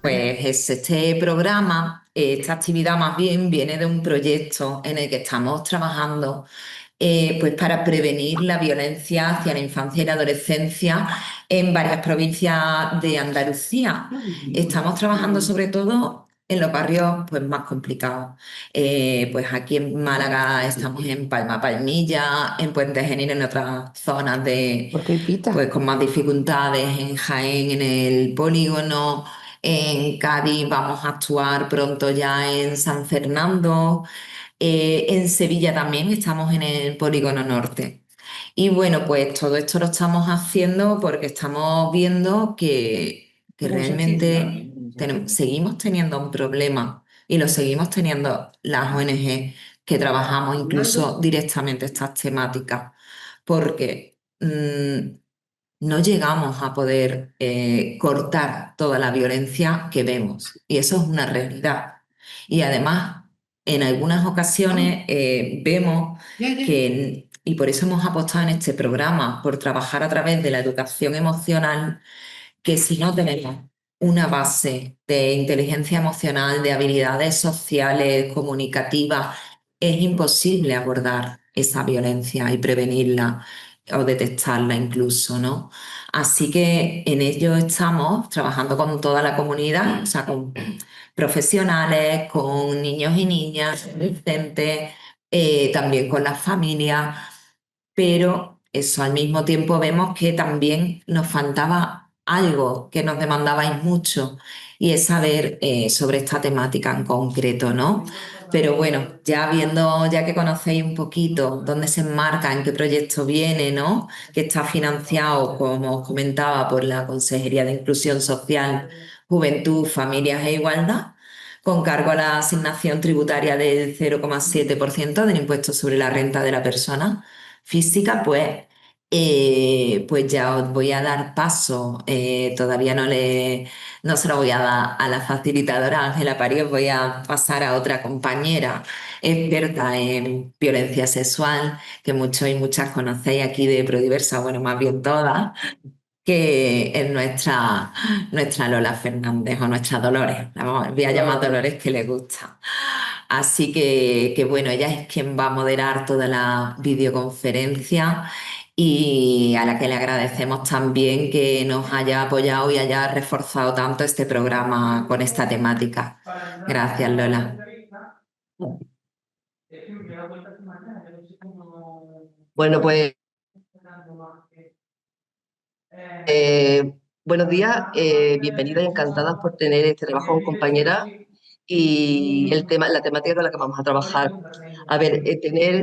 Pues este programa, esta actividad más bien viene de un proyecto en el que estamos trabajando pues para prevenir la violencia hacia la infancia y la adolescencia en varias provincias de Andalucía. Estamos trabajando sobre todo en los barrios pues, más complicados. Pues aquí en Málaga estamos en Palma Palmilla, en Puente Genil, en otras zonas ¿Por qué pues, pita? con más dificultades, en Jaén, en el polígono. En Cádiz vamos a actuar pronto ya en San Fernando. En Sevilla también estamos en el Polígono Norte. Y bueno, pues todo esto lo estamos haciendo porque estamos viendo que realmente seguimos teniendo un problema y lo seguimos teniendo las ONG que trabajamos incluso directamente estas temáticas, porque no llegamos a poder cortar toda la violencia que vemos y eso es una realidad. Y además, en algunas ocasiones vemos que, y por eso hemos apostado en este programa, por trabajar a través de la educación emocional, que si no tenemos una base de inteligencia emocional, de habilidades sociales, comunicativas, es imposible abordar esa violencia y prevenirla o detectarla incluso, ¿no? Así que en ello estamos trabajando con toda la comunidad, o sea, con profesionales, con niños y niñas, adolescentes, también con las familias, pero eso al mismo tiempo vemos que también nos faltaba algo que nos demandabais mucho y es saber sobre esta temática en concreto, ¿no? Pero bueno, ya viendo, ya que conocéis un poquito dónde se enmarca, en qué proyecto viene, ¿no? Que está financiado, como os comentaba, por la Consejería de Inclusión Social, Juventud, Familias e Igualdad, con cargo a la asignación tributaria del 0,7% del impuesto sobre la renta de la persona física, pues ya os voy a dar paso. Todavía no se lo voy a dar a la facilitadora Ángela Pari, os voy a pasar a otra compañera experta en violencia sexual, que muchos y muchas conocéis aquí de Prodiversa, bueno, más bien todas, que es nuestra Lola Fernández o nuestra Dolores. Voy a llamar Dolores que le gusta. Así que bueno, ella es quien va a moderar toda la videoconferencia y a la que le agradecemos también que nos haya apoyado y haya reforzado tanto este programa con esta temática. Gracias, Lola. Bueno, pues buenos días, bienvenidas y encantadas por tener este trabajo con compañera y la temática con la que vamos a trabajar. A ver,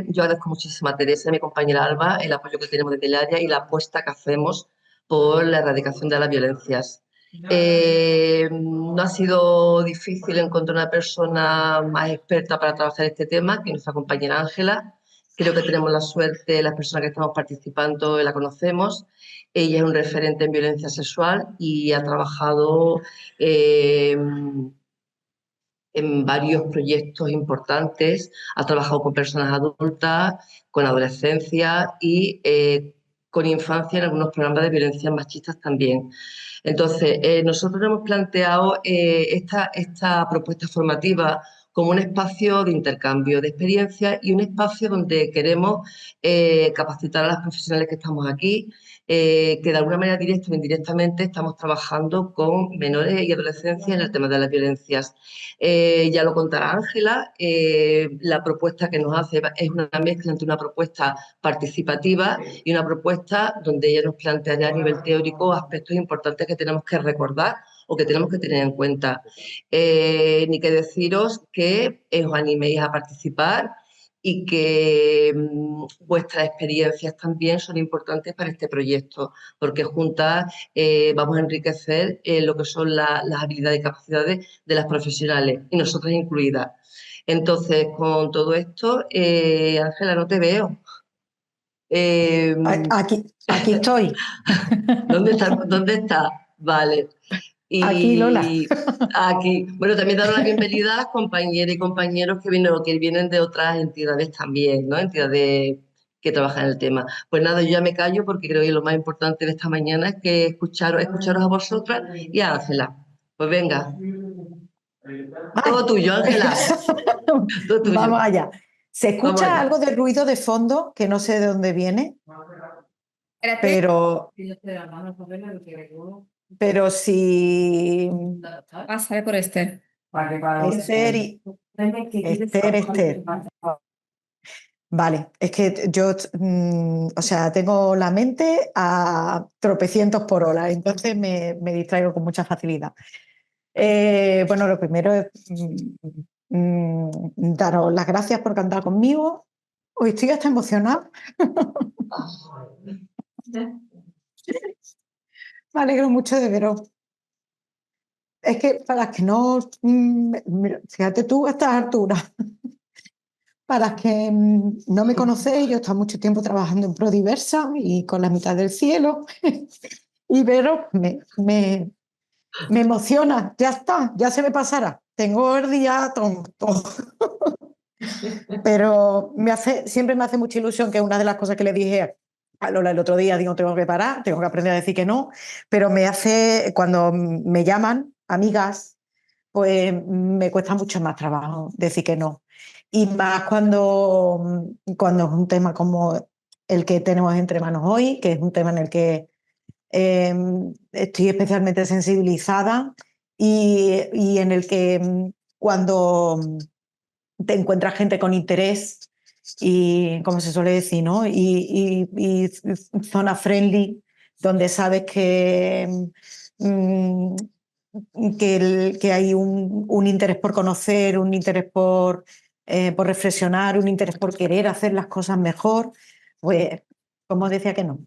yo agradezco muchísimo a Teresa, mi compañera Alba, el apoyo que tenemos desde el área y la apuesta que hacemos por la erradicación de las violencias. No ha sido difícil encontrar una persona más experta para trabajar este tema que nuestra compañera Ángela. Creo que tenemos la suerte, las personas que estamos participando la conocemos. Ella es un referente en violencia sexual y ha trabajado eh, en varios proyectos importantes, ha trabajado con personas adultas, con adolescencia y con infancia en algunos programas de violencia machistas también. Entonces, nosotros hemos planteado esta propuesta formativa como un espacio de intercambio de experiencias y un espacio donde queremos capacitar a las profesionales que estamos aquí, que de alguna manera directa o indirectamente estamos trabajando con menores y adolescentes en el tema de las violencias. Ya lo contará Ángela, la propuesta que nos hace es una mezcla entre una propuesta participativa y una propuesta donde ella nos planteará a nivel teórico aspectos importantes que tenemos que recordar o que tenemos que tener en cuenta. Ni que deciros que os animéis a participar y que vuestras experiencias también son importantes para este proyecto, porque juntas vamos a enriquecer lo que son las habilidades y capacidades de las profesionales y nosotras incluidas. Entonces, con todo esto, Ángela, no te veo. Eh, Aquí estoy. ¿Dónde está? ¿Dónde está? Vale. Aquí, Lola. Y aquí, bueno, también dar la bienvenida a las compañeras y compañeros que vienen de otras entidades también, ¿no? Entidades que trabajan en el tema. Pues nada, yo ya me callo porque creo que lo más importante de esta mañana es que escucharos a vosotras y a Ángela. Pues venga, Ay, todo tuyo, Ángela, todo tuyo. vamos allá. ¿Se Vamos escucha allá. algo de ruido de fondo que no sé de dónde viene? Espérate. Pero, pero si Pásale por este. Esther, Esther. Vale, es que yo, o sea, tengo la mente a tropecientos por hora, entonces me distraigo con mucha facilidad. Bueno, lo primero es daros las gracias por cantar conmigo. Hoy estoy hasta emocionada. Me alegro mucho de veros. Es que para que no, fíjate tú a estas alturas, para que no me conocéis, yo he estado mucho tiempo trabajando en Prodiversa y con la mitad del cielo, y veros me emociona, ya está, ya se me pasará. Tengo el día tonto. Pero siempre me hace mucha ilusión, que es una de las cosas que le dije a Lola el otro día, digo, tengo que parar, tengo que aprender a decir que no, pero me hace, cuando me llaman amigas, pues me cuesta mucho más trabajo decir que no. Y más cuando es un tema como el que tenemos entre manos hoy, que es un tema en el que estoy especialmente sensibilizada y en el que cuando te encuentras gente con interés y, como se suele decir, ¿no? Y zona friendly, donde sabes mm, que hay un interés por conocer, un interés por reflexionar, un interés por querer hacer las cosas mejor, pues, como os decía que no.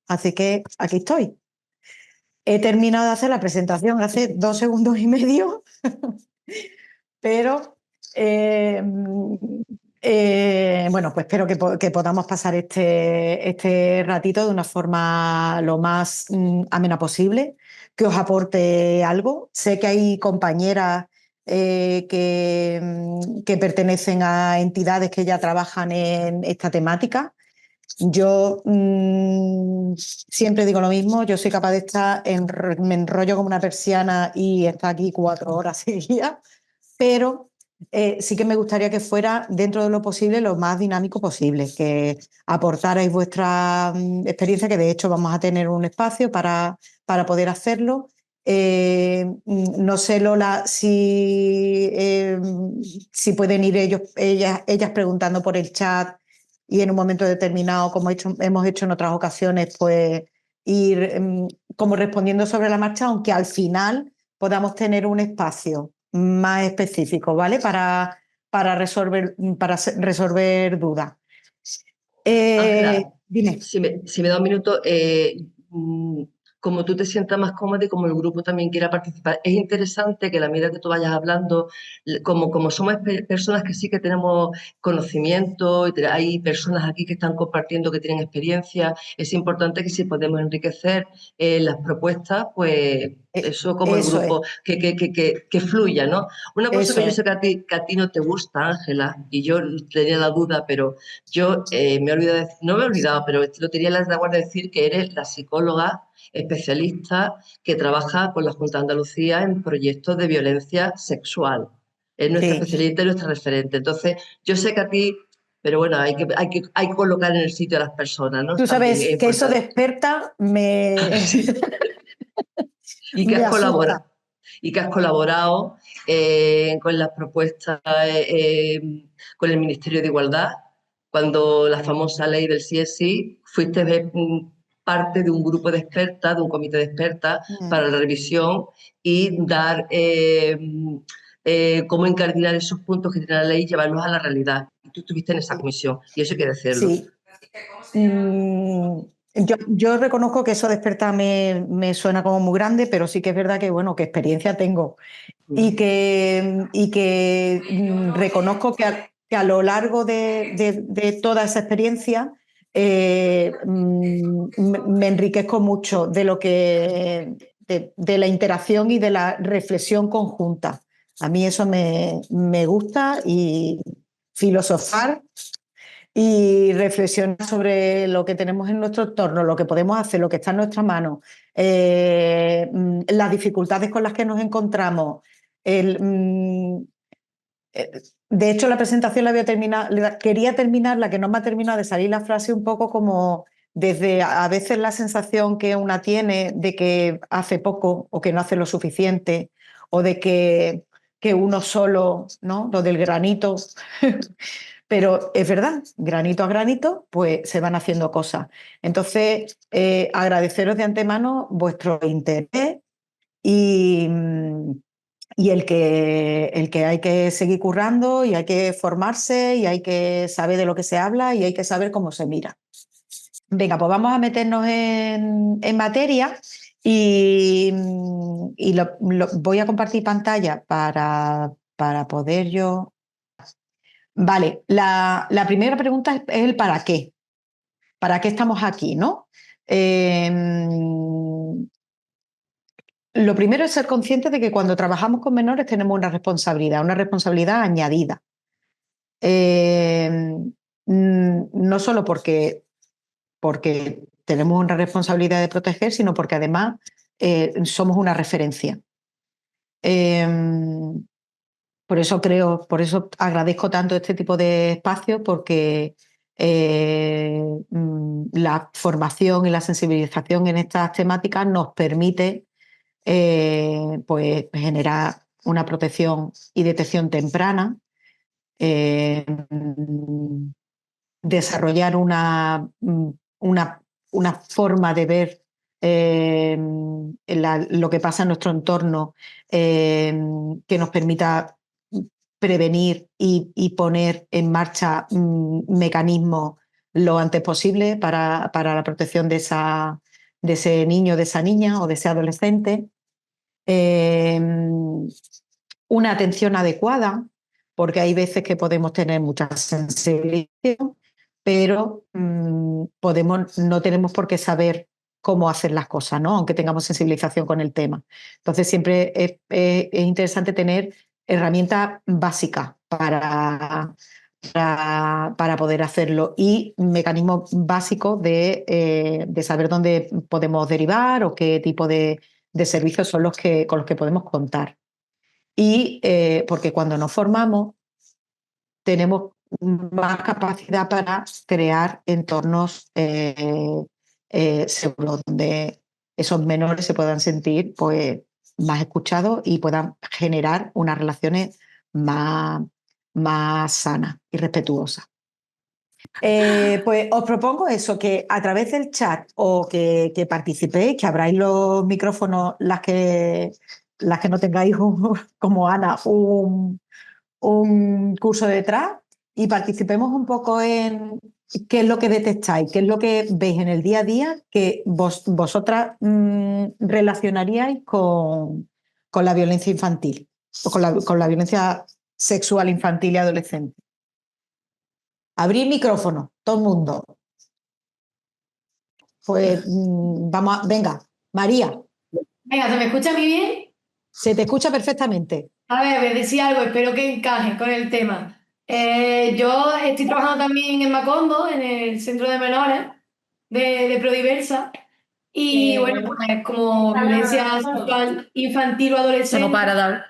Así que aquí estoy. He terminado de hacer la presentación hace 2 segundos y medio, pero bueno, pues espero que podamos pasar este ratito de una forma lo más amena posible, que os aporte algo. Sé que hay compañeras que pertenecen a entidades que ya trabajan en esta temática. Yo siempre digo lo mismo, yo soy capaz de estar, me enrollo como una persiana y estar aquí 4 horas seguidas, pero sí que me gustaría que fuera dentro de lo posible lo más dinámico posible, que aportarais vuestra experiencia, que de hecho vamos a tener un espacio para poder hacerlo. No sé, Lola, si pueden ir ellas preguntando por el chat y en un momento determinado, como hemos hecho en otras ocasiones, pues ir como respondiendo sobre la marcha, aunque al final podamos tener un espacio más específico, ¿vale? Para resolver dudas. Ángela, Dime. si me da un minuto, mm, como tú te sientas más cómoda y como el grupo también quiera participar, es interesante que a la medida que tú vayas hablando, como somos personas que sí que tenemos conocimiento y hay personas aquí que están compartiendo, que tienen experiencia, es importante que si podemos enriquecer las propuestas, pues eso como el Eso es, grupo, que fluya, ¿no? Una cosa que eso yo es. sé que a ti no te gusta, Ángela, y yo tenía la duda, pero yo me he olvidado, no me he olvidado, pero lo tenía en la retaguardia de decir que eres la psicóloga especialista que trabaja con la Junta de Andalucía en proyectos de violencia sexual. Es nuestra Sí. especialista y nuestra referente. Entonces, yo sé que a ti, pero bueno, hay que colocar en el sitio a las personas, ¿no? Tú También es sabes que eso de importante. experta me, Y que me has asusta. colaborado, y que has colaborado con las propuestas con el Ministerio de Igualdad, cuando la famosa ley del sí es sí, fuiste parte de un grupo de expertas, de un comité de expertas para la revisión y dar cómo incardinar esos puntos que tiene la ley y llevarlos a la realidad. Y tú estuviste en esa comisión, y eso hay que decirlo. Sí. Yo reconozco que eso de experta me suena como muy grande, pero sí que es verdad que, bueno, que experiencia tengo y que reconozco que a lo largo de toda esa experiencia me enriquezco mucho de la interacción y de la reflexión conjunta. A mí eso me gusta y filosofar y reflexionar sobre lo que tenemos en nuestro entorno, lo que podemos hacer, lo que está en nuestra mano, las dificultades con las que nos encontramos. el, mm, de hecho, la presentación la había terminado, quería terminarla, que no me ha terminado de salir la frase un poco como desde a veces la sensación que una tiene de que hace poco o que no hace lo suficiente o de que uno solo, ¿no? Lo del granito. Pero es verdad, granito a granito, pues se van haciendo cosas. Entonces, agradeceros de antemano vuestro interés y, y el que hay que seguir currando y hay que formarse y hay que saber de lo que se habla y hay que saber cómo se mira. Venga, pues vamos a meternos en materia y voy a compartir pantalla para poder yo... Vale, la primera pregunta es el para qué. ¿Para qué estamos aquí, no? Lo primero es ser conscientes de que cuando trabajamos con menores tenemos una responsabilidad añadida. No solo porque tenemos una responsabilidad de proteger, sino porque además somos una referencia. Eh, por eso agradezco tanto este tipo de espacios, porque la formación y la sensibilización en estas temáticas nos permite pues generar una protección y detección temprana, eh, desarrollar una forma de ver lo que pasa en nuestro entorno, que nos permita prevenir y poner en marcha mecanismos lo antes posible para la protección de ese niño, de esa niña o de ese adolescente. Eh, una atención adecuada, porque hay veces que podemos tener mucha sensibilización, pero no tenemos por qué saber cómo hacer las cosas, ¿no? Aunque tengamos sensibilización con el tema. Entonces siempre es interesante tener herramientas básicas para poder hacerlo y mecanismos básicos de saber dónde podemos derivar o qué tipo de servicios son con los que podemos contar. Y porque cuando nos formamos tenemos más capacidad para crear entornos seguros, donde esos menores se puedan sentir pues, más escuchados y puedan generar unas relaciones más sanas y respetuosas. Pues os propongo eso, que a través del chat o que participéis, que abráis los micrófonos las que no tengáis, como Ana, un curso detrás y participemos un poco en qué es lo que detectáis, qué es lo que veis en el día a día que vosotras relacionaríais con la violencia infantil o con la violencia sexual infantil y adolescente. Abrir micrófono, todo el mundo. Pues venga, María, Venga, ¿se me escucha a mí bien? se te escucha perfectamente. A ver, voy a decir algo, espero que encaje con el tema. Yo estoy trabajando también en Macondo, en el centro de menores de Prodiversa, y bueno, pues como violencia sexual infantil o adolescente, no para dar.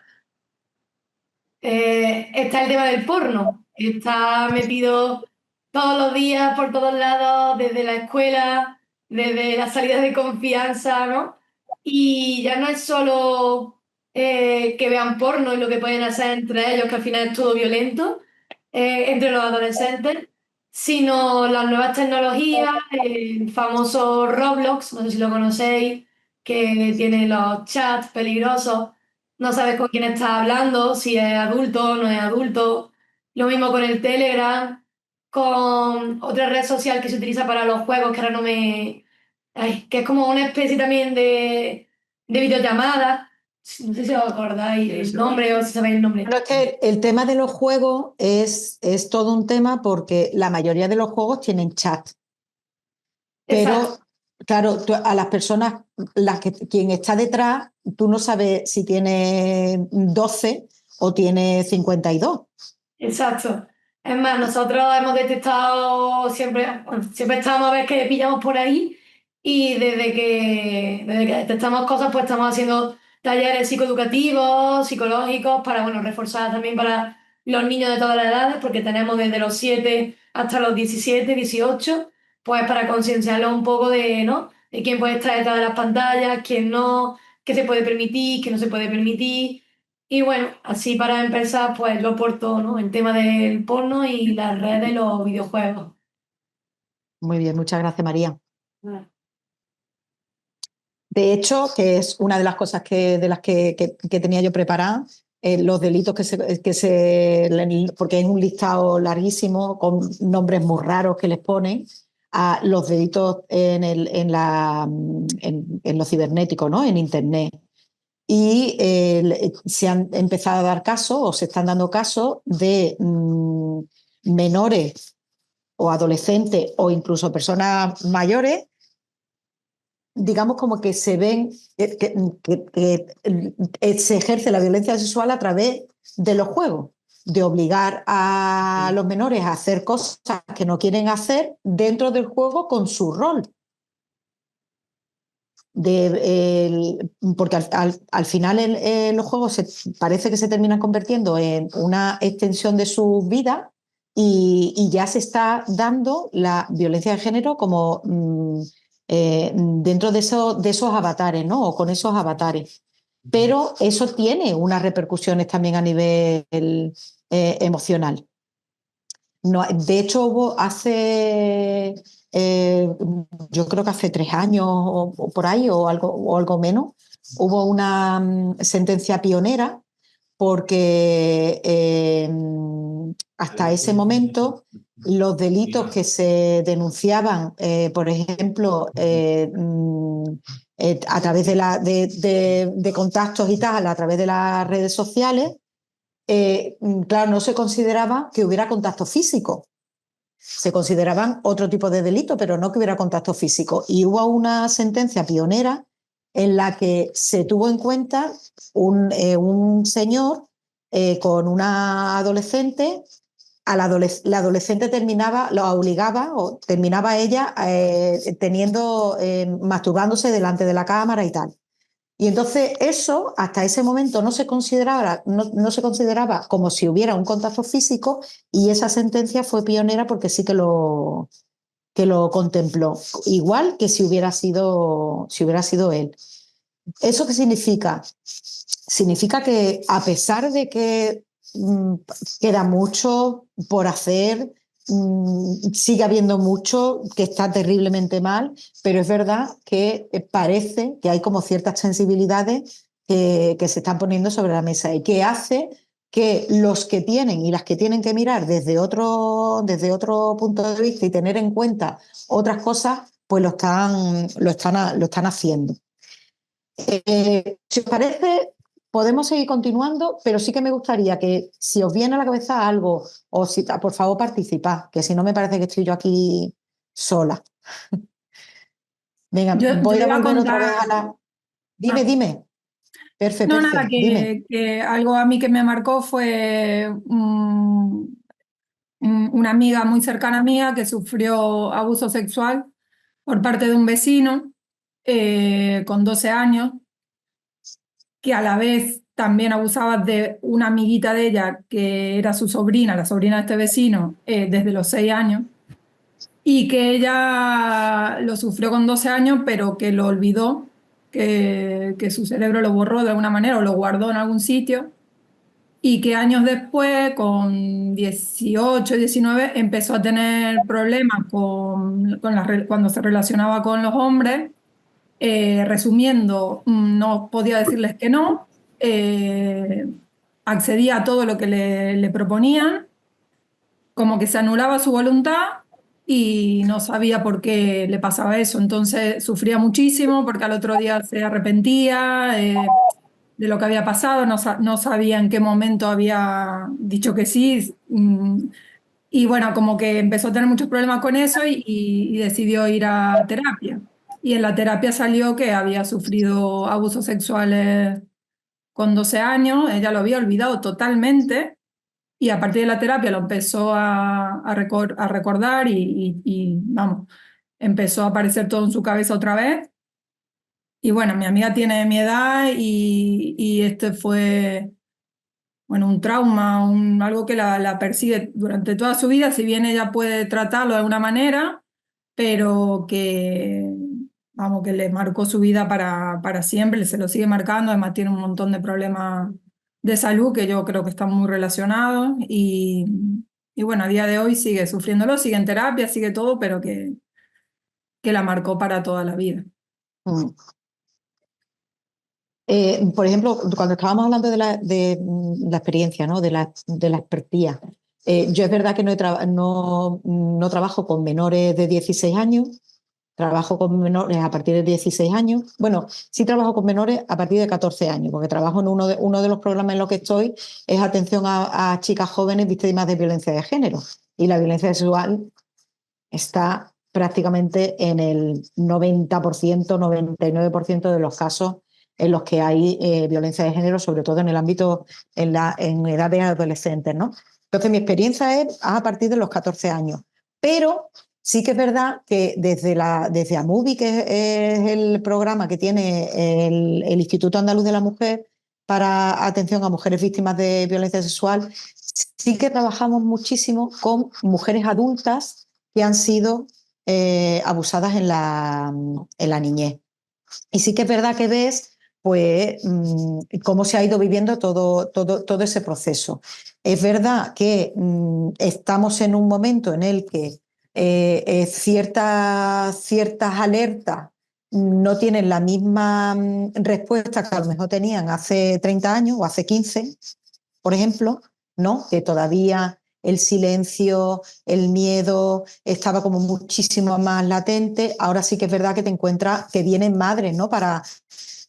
Está el tema del porno, está metido todos los días, por todos lados, desde la escuela, desde las salidas de confianza, ¿no? Y ya no es solo que vean porno y lo que pueden hacer entre ellos, que al final es todo violento, entre los adolescentes, sino las nuevas tecnologías, el famoso Roblox, no sé si lo conocéis, que tiene los chats peligrosos, no sabes con quién estás hablando, si es adulto o no es adulto. Lo mismo con el Telegram, con otra red social que se utiliza para los juegos, que ahora no me... Ay, que es como una especie también de videollamada. No sé si os acordáis el nombre o si sabéis el nombre. Bueno, es que el tema de los juegos es todo un tema porque la mayoría de los juegos tienen chat. Pero, Exacto. claro, a las personas, quien está detrás, tú no sabes si tiene 12 o tiene 52. Exacto. Es más, nosotros hemos detectado siempre, bueno, siempre estamos a ver qué pillamos por ahí y desde que detectamos cosas, pues estamos haciendo talleres psicoeducativos, psicológicos, para, bueno, reforzar también para los niños de todas las edades, porque tenemos desde los 7 hasta los 17, 18, pues para concienciarlos un poco de, ¿no? De quién puede estar detrás de las pantallas, quién no, qué se puede permitir, qué no se puede permitir. Y bueno, así para empezar, pues lo porto, ¿no? El tema del porno y las redes y los videojuegos. Muy bien, muchas gracias, María. Vale. De hecho, que es una de las cosas de las que tenía yo preparada, los delitos porque es un listado larguísimo con nombres muy raros que les ponen a los delitos en lo cibernético, ¿no? En Internet. Y se han empezado a dar casos o se están dando casos de menores o adolescentes o incluso personas mayores, digamos, como que se ven, se ejerce la violencia sexual a través de los juegos, de obligar a los menores a hacer cosas que no quieren hacer dentro del juego con su rol. Porque al final los juegos parece que se terminan convirtiendo en una extensión de su vida y ya se está dando la violencia de género como dentro de esos avatares, ¿no? O con esos avatares. Pero eso tiene unas repercusiones también a nivel emocional. No, de hecho, yo creo que hace 3 años o por ahí, o algo menos, hubo una sentencia pionera porque hasta ese momento los delitos que se denunciaban, por ejemplo, a través de contactos y tal, a través de las redes sociales, claro, no se consideraba que hubiera contacto físico. Se consideraban otro tipo de delito, pero no que hubiera contacto físico. Y hubo una sentencia pionera en la que se tuvo en cuenta un señor con una adolescente. La adolescente la obligaba o terminaba ella masturbándose delante de la cámara y tal. Y entonces eso, hasta ese momento, no se consideraba como si hubiera un contacto físico, y esa sentencia fue pionera porque sí que lo contempló, igual que si hubiera sido él. ¿Eso qué significa? Significa que a pesar de que queda mucho por hacer, sigue habiendo mucho que está terriblemente mal, pero es verdad que parece que hay como ciertas sensibilidades que se están poniendo sobre la mesa y que hace que los que tienen y las que tienen que mirar desde otro punto de vista y tener en cuenta otras cosas, pues lo están haciendo. Si os parece, podemos seguir continuando, pero sí que me gustaría que si os viene a la cabeza algo, o si, por favor, participad, que si no me parece que estoy yo aquí sola. Venga, Yo voy a iba a volver otra vez contar, a la... Dime, ah, dime. no, nada, Dime. que algo a mí que me marcó fue una amiga muy cercana mía que sufrió abuso sexual por parte de un vecino con 12 años, que a la vez también abusaba de una amiguita de ella que era su sobrina, la sobrina de este vecino, desde los 6 años, y que ella lo sufrió con 12 años, pero que lo olvidó, que su cerebro lo borró de alguna manera o lo guardó en algún sitio, y que años después, con 18, 19, empezó a tener problemas cuando se relacionaba con los hombres. Resumiendo, no podía decirles que no, eh, accedía a todo lo que le proponían, como que se anulaba su voluntad y no sabía por qué le pasaba eso. Entonces sufría muchísimo porque al otro día se arrepentía de lo que había pasado, no sabía en qué momento había dicho que sí. Y bueno, como que empezó a tener muchos problemas con eso y decidió ir a terapia. Y en la terapia salió que había sufrido abusos sexuales con 12 años, ella lo había olvidado totalmente y a partir de la terapia lo empezó a recordar y, vamos, empezó a aparecer todo en su cabeza otra vez. Y bueno, mi amiga tiene mi edad y este fue, bueno, un trauma, algo que la persigue durante toda su vida, si bien ella puede tratarlo de alguna manera, pero que, vamos, que le marcó su vida para siempre, se lo sigue marcando, además tiene un montón de problemas de salud que yo creo que están muy relacionados y bueno, a día de hoy sigue sufriéndolo, sigue en terapia, sigue todo, pero que la marcó para toda la vida. Mm. Por ejemplo, cuando estábamos hablando de la experiencia, ¿no? de la expertía, yo es verdad que no trabajo con menores de 16 años, trabajo con menores a partir de 16 años. Bueno, sí trabajo con menores a partir de 14 años, porque trabajo en uno de los programas en los que estoy, es atención a chicas jóvenes víctimas de violencia de género. Y la violencia sexual está prácticamente en el 90%, 99% de los casos en los que hay violencia de género, sobre todo en el ámbito, en edades adolescentes, ¿no? Entonces, mi experiencia es a partir de los 14 años. Pero sí que es verdad que desde AMUVI, que es el programa que tiene el Instituto Andaluz de la Mujer para atención a mujeres víctimas de violencia sexual, sí que trabajamos muchísimo con mujeres adultas que han sido abusadas en la niñez. Y sí que es verdad que ves pues, cómo se ha ido viviendo todo ese proceso. Es verdad que estamos en un momento en el que ciertas alertas no tienen la misma respuesta que a lo mejor tenían hace 30 años o hace 15, por ejemplo, ¿no? Que todavía el silencio, el miedo estaba como muchísimo más latente. Ahora sí que es verdad que te encuentras que vienen madres, ¿no? Para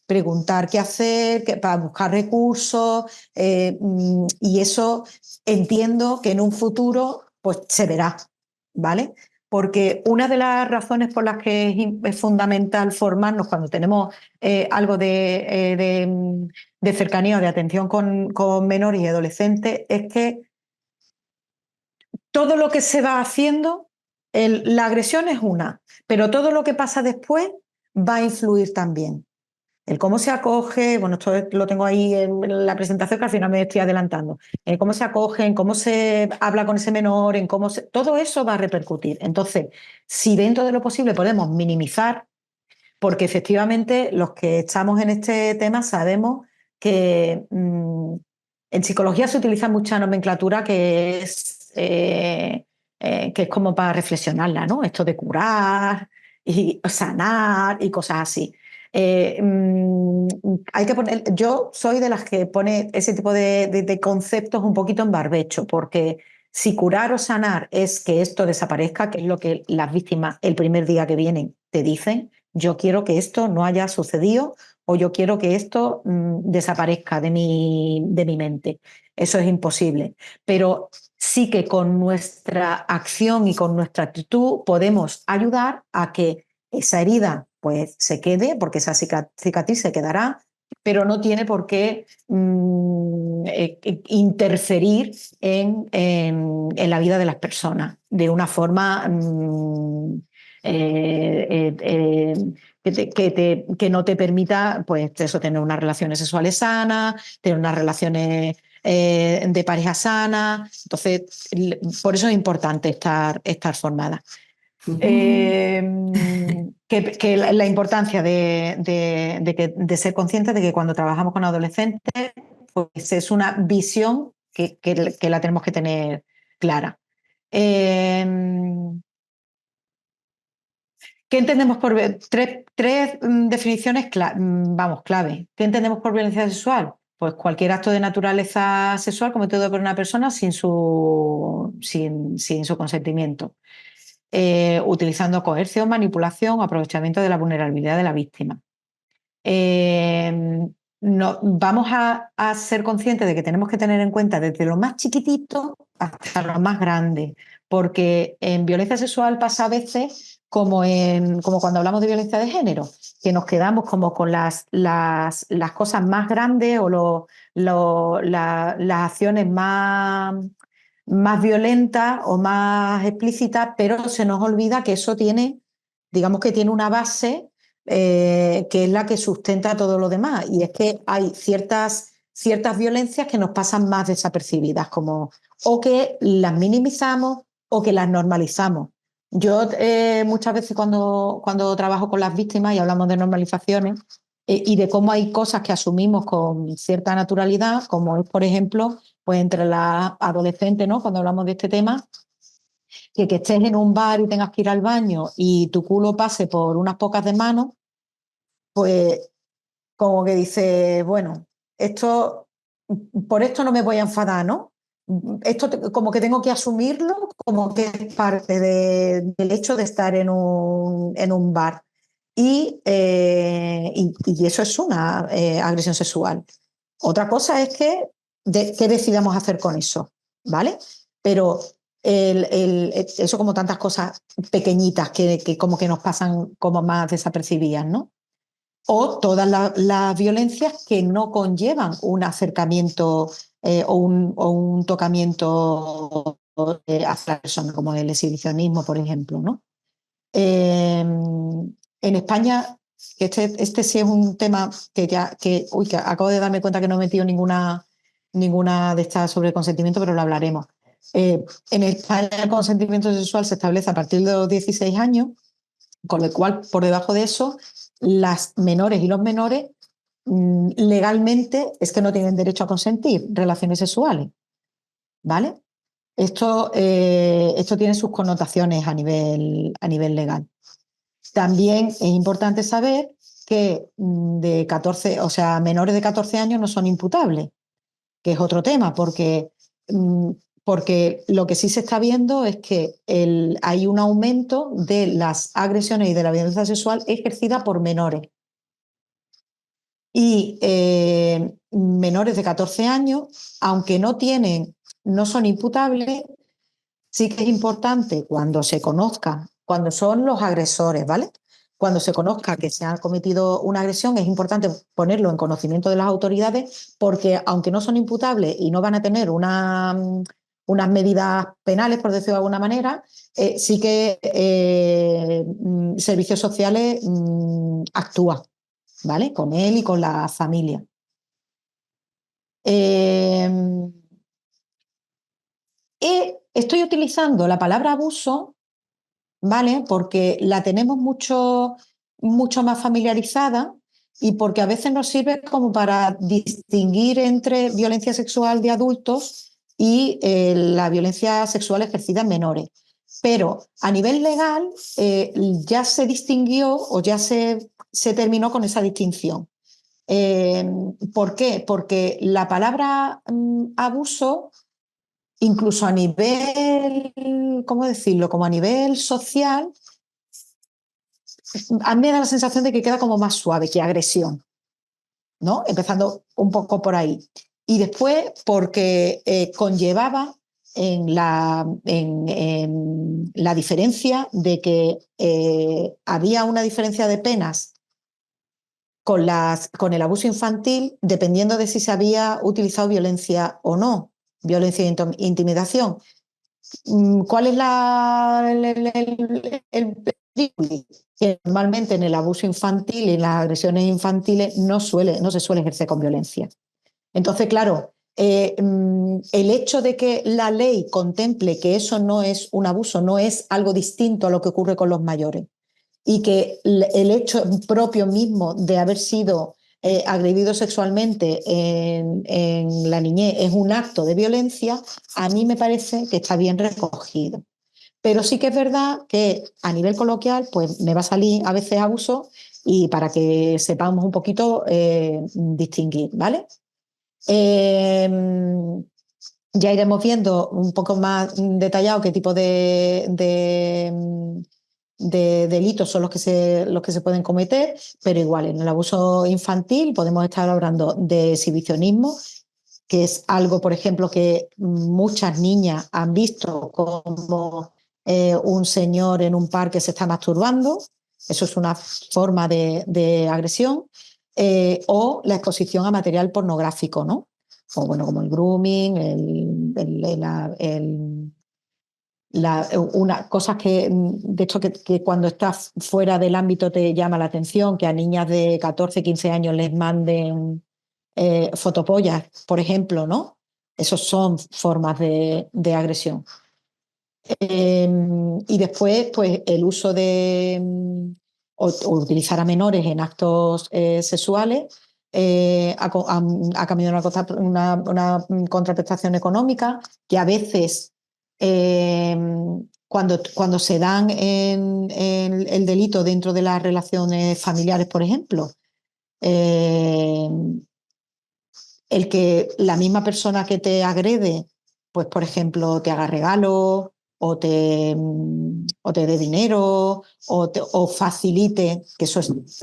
preguntar qué hacer, para buscar recursos, y eso entiendo que en un futuro pues se verá, ¿vale? Porque una de las razones por las que es fundamental formarnos cuando tenemos algo de cercanía o de atención con menores y adolescentes es que todo lo que se va haciendo, la agresión es una, pero todo lo que pasa después va a influir también. El cómo se acoge, bueno, esto lo tengo ahí en la presentación que al final me estoy adelantando, en cómo se acoge, en cómo se habla con ese menor, en todo eso va a repercutir. Entonces, si dentro de lo posible podemos minimizar, porque efectivamente los que estamos en este tema sabemos que en psicología se utiliza mucha nomenclatura que es como para reflexionarla, ¿no? Esto de curar y sanar y cosas así. Hay que poner, yo soy de las que pone ese tipo de conceptos un poquito en barbecho, porque si curar o sanar es que esto desaparezca, que es lo que las víctimas el primer día que vienen te dicen, yo quiero que esto no haya sucedido o yo quiero que esto desaparezca de mi mente. Eso es imposible. Pero sí que con nuestra acción y con nuestra actitud podemos ayudar a que esa herida pues se quede, porque esa cicatriz se quedará, pero no tiene por qué interferir en la vida de las personas de una forma que no te permita, pues, eso, tener unas relaciones sexuales sanas, tener unas relaciones de pareja sanas. Entonces, por eso es importante estar formada. Que la importancia de ser conscientes de que cuando trabajamos con adolescentes, pues es una visión que la tenemos que tener clara. ¿Qué entendemos por tres definiciones clave? ¿Qué entendemos por violencia sexual? Pues cualquier acto de naturaleza sexual cometido por una persona sin su consentimiento, utilizando coerción, manipulación o aprovechamiento de la vulnerabilidad de la víctima. Vamos a ser conscientes de que tenemos que tener en cuenta desde lo más chiquitito hasta lo más grande, porque en violencia sexual pasa a veces como cuando hablamos de violencia de género, que nos quedamos como con las cosas más grandes o las acciones más más violenta o más explícita, pero se nos olvida que eso tiene, digamos que tiene una base que es la que sustenta todo lo demás. Y es que hay ciertas violencias que nos pasan más desapercibidas, como o que las minimizamos o que las normalizamos. Yo muchas veces cuando trabajo con las víctimas y hablamos de normalizaciones y de cómo hay cosas que asumimos con cierta naturalidad, como es, por ejemplo, pues entre las adolescentes, ¿no? Cuando hablamos de este tema, que estés en un bar y tengas que ir al baño y tu culo pase por unas pocas de manos, pues como que dices, bueno, esto, por esto no me voy a enfadar, ¿no? Esto como que tengo que asumirlo como que es parte del hecho de estar en un bar. Y eso es una agresión sexual. Otra cosa es qué decidamos hacer con eso, ¿vale? Pero eso como tantas cosas pequeñitas que como que nos pasan como más desapercibidas, ¿no? O todas las violencias que no conllevan un acercamiento o un tocamiento hacia la persona, como el exhibicionismo, por ejemplo, ¿no? En España, este sí es un tema que acabo de darme cuenta que no he metido ninguna de estas sobre el consentimiento, pero lo hablaremos. En España el consentimiento sexual se establece a partir de los 16 años, con lo cual por debajo de eso las menores y los menores legalmente es que no tienen derecho a consentir relaciones sexuales, ¿vale? Esto tiene sus connotaciones a nivel legal. También es importante saber que de 14, o sea, menores de 14 años no son imputables, que es otro tema, porque lo que sí se está viendo es que hay un aumento de las agresiones y de la violencia sexual ejercida por menores. Y menores de 14 años, aunque no son imputables, sí que es importante cuando se conozca, cuando son los agresores, ¿vale? Cuando se conozca que se ha cometido una agresión, es importante ponerlo en conocimiento de las autoridades, porque aunque no son imputables y no van a tener unas medidas penales, por decirlo de alguna manera, sí que Servicios Sociales actúa, ¿vale? Con él y con la familia. Estoy utilizando la palabra abuso, ¿vale? Porque la tenemos mucho más familiarizada y porque a veces nos sirve como para distinguir entre violencia sexual de adultos y la violencia sexual ejercida en menores. Pero a nivel legal ya se distinguió o ya se terminó con esa distinción. ¿Por qué? Porque la palabra abuso, incluso a nivel, ¿cómo decirlo? Como a nivel social, a mí me da la sensación de que queda como más suave que agresión, ¿no? Empezando un poco por ahí. Y después porque conllevaba en la diferencia de que había una diferencia de penas con el abuso infantil, dependiendo de si se había utilizado violencia o no, violencia e intimidación. ¿Cuál es el que normalmente en el abuso infantil y en las agresiones infantiles no se suele ejercer con violencia? Entonces, claro, el hecho de que la ley contemple que eso no es un abuso, no es algo distinto a lo que ocurre con los mayores, y que el hecho propio mismo de haber sido agredido sexualmente en la niñez es un acto de violencia, a mí me parece que está bien recogido. Pero sí que es verdad que a nivel coloquial pues me va a salir a veces abuso, y para que sepamos un poquito distinguir, ¿vale? Ya iremos viendo un poco más detallado qué tipo de delitos son los que se pueden cometer, pero igual en el abuso infantil podemos estar hablando de exhibicionismo, que es algo, por ejemplo, que muchas niñas han visto como un señor en un parque se está masturbando. Eso es una forma de agresión. O la exposición a material pornográfico, ¿no? o bueno, como el grooming, cosas que, de hecho, que cuando estás fuera del ámbito te llama la atención, que a niñas de 14, 15 años les manden fotopollas, por ejemplo, ¿no? Esos son formas de agresión. Y después, pues, el uso de o utilizar a menores en actos sexuales ha cambiado una contraprestación económica que a veces, eh, cuando se dan en el delito dentro de las relaciones familiares, por ejemplo, eh, el que la misma persona que te agrede, pues por ejemplo, te haga regalos o te dé dinero o facilite, que eso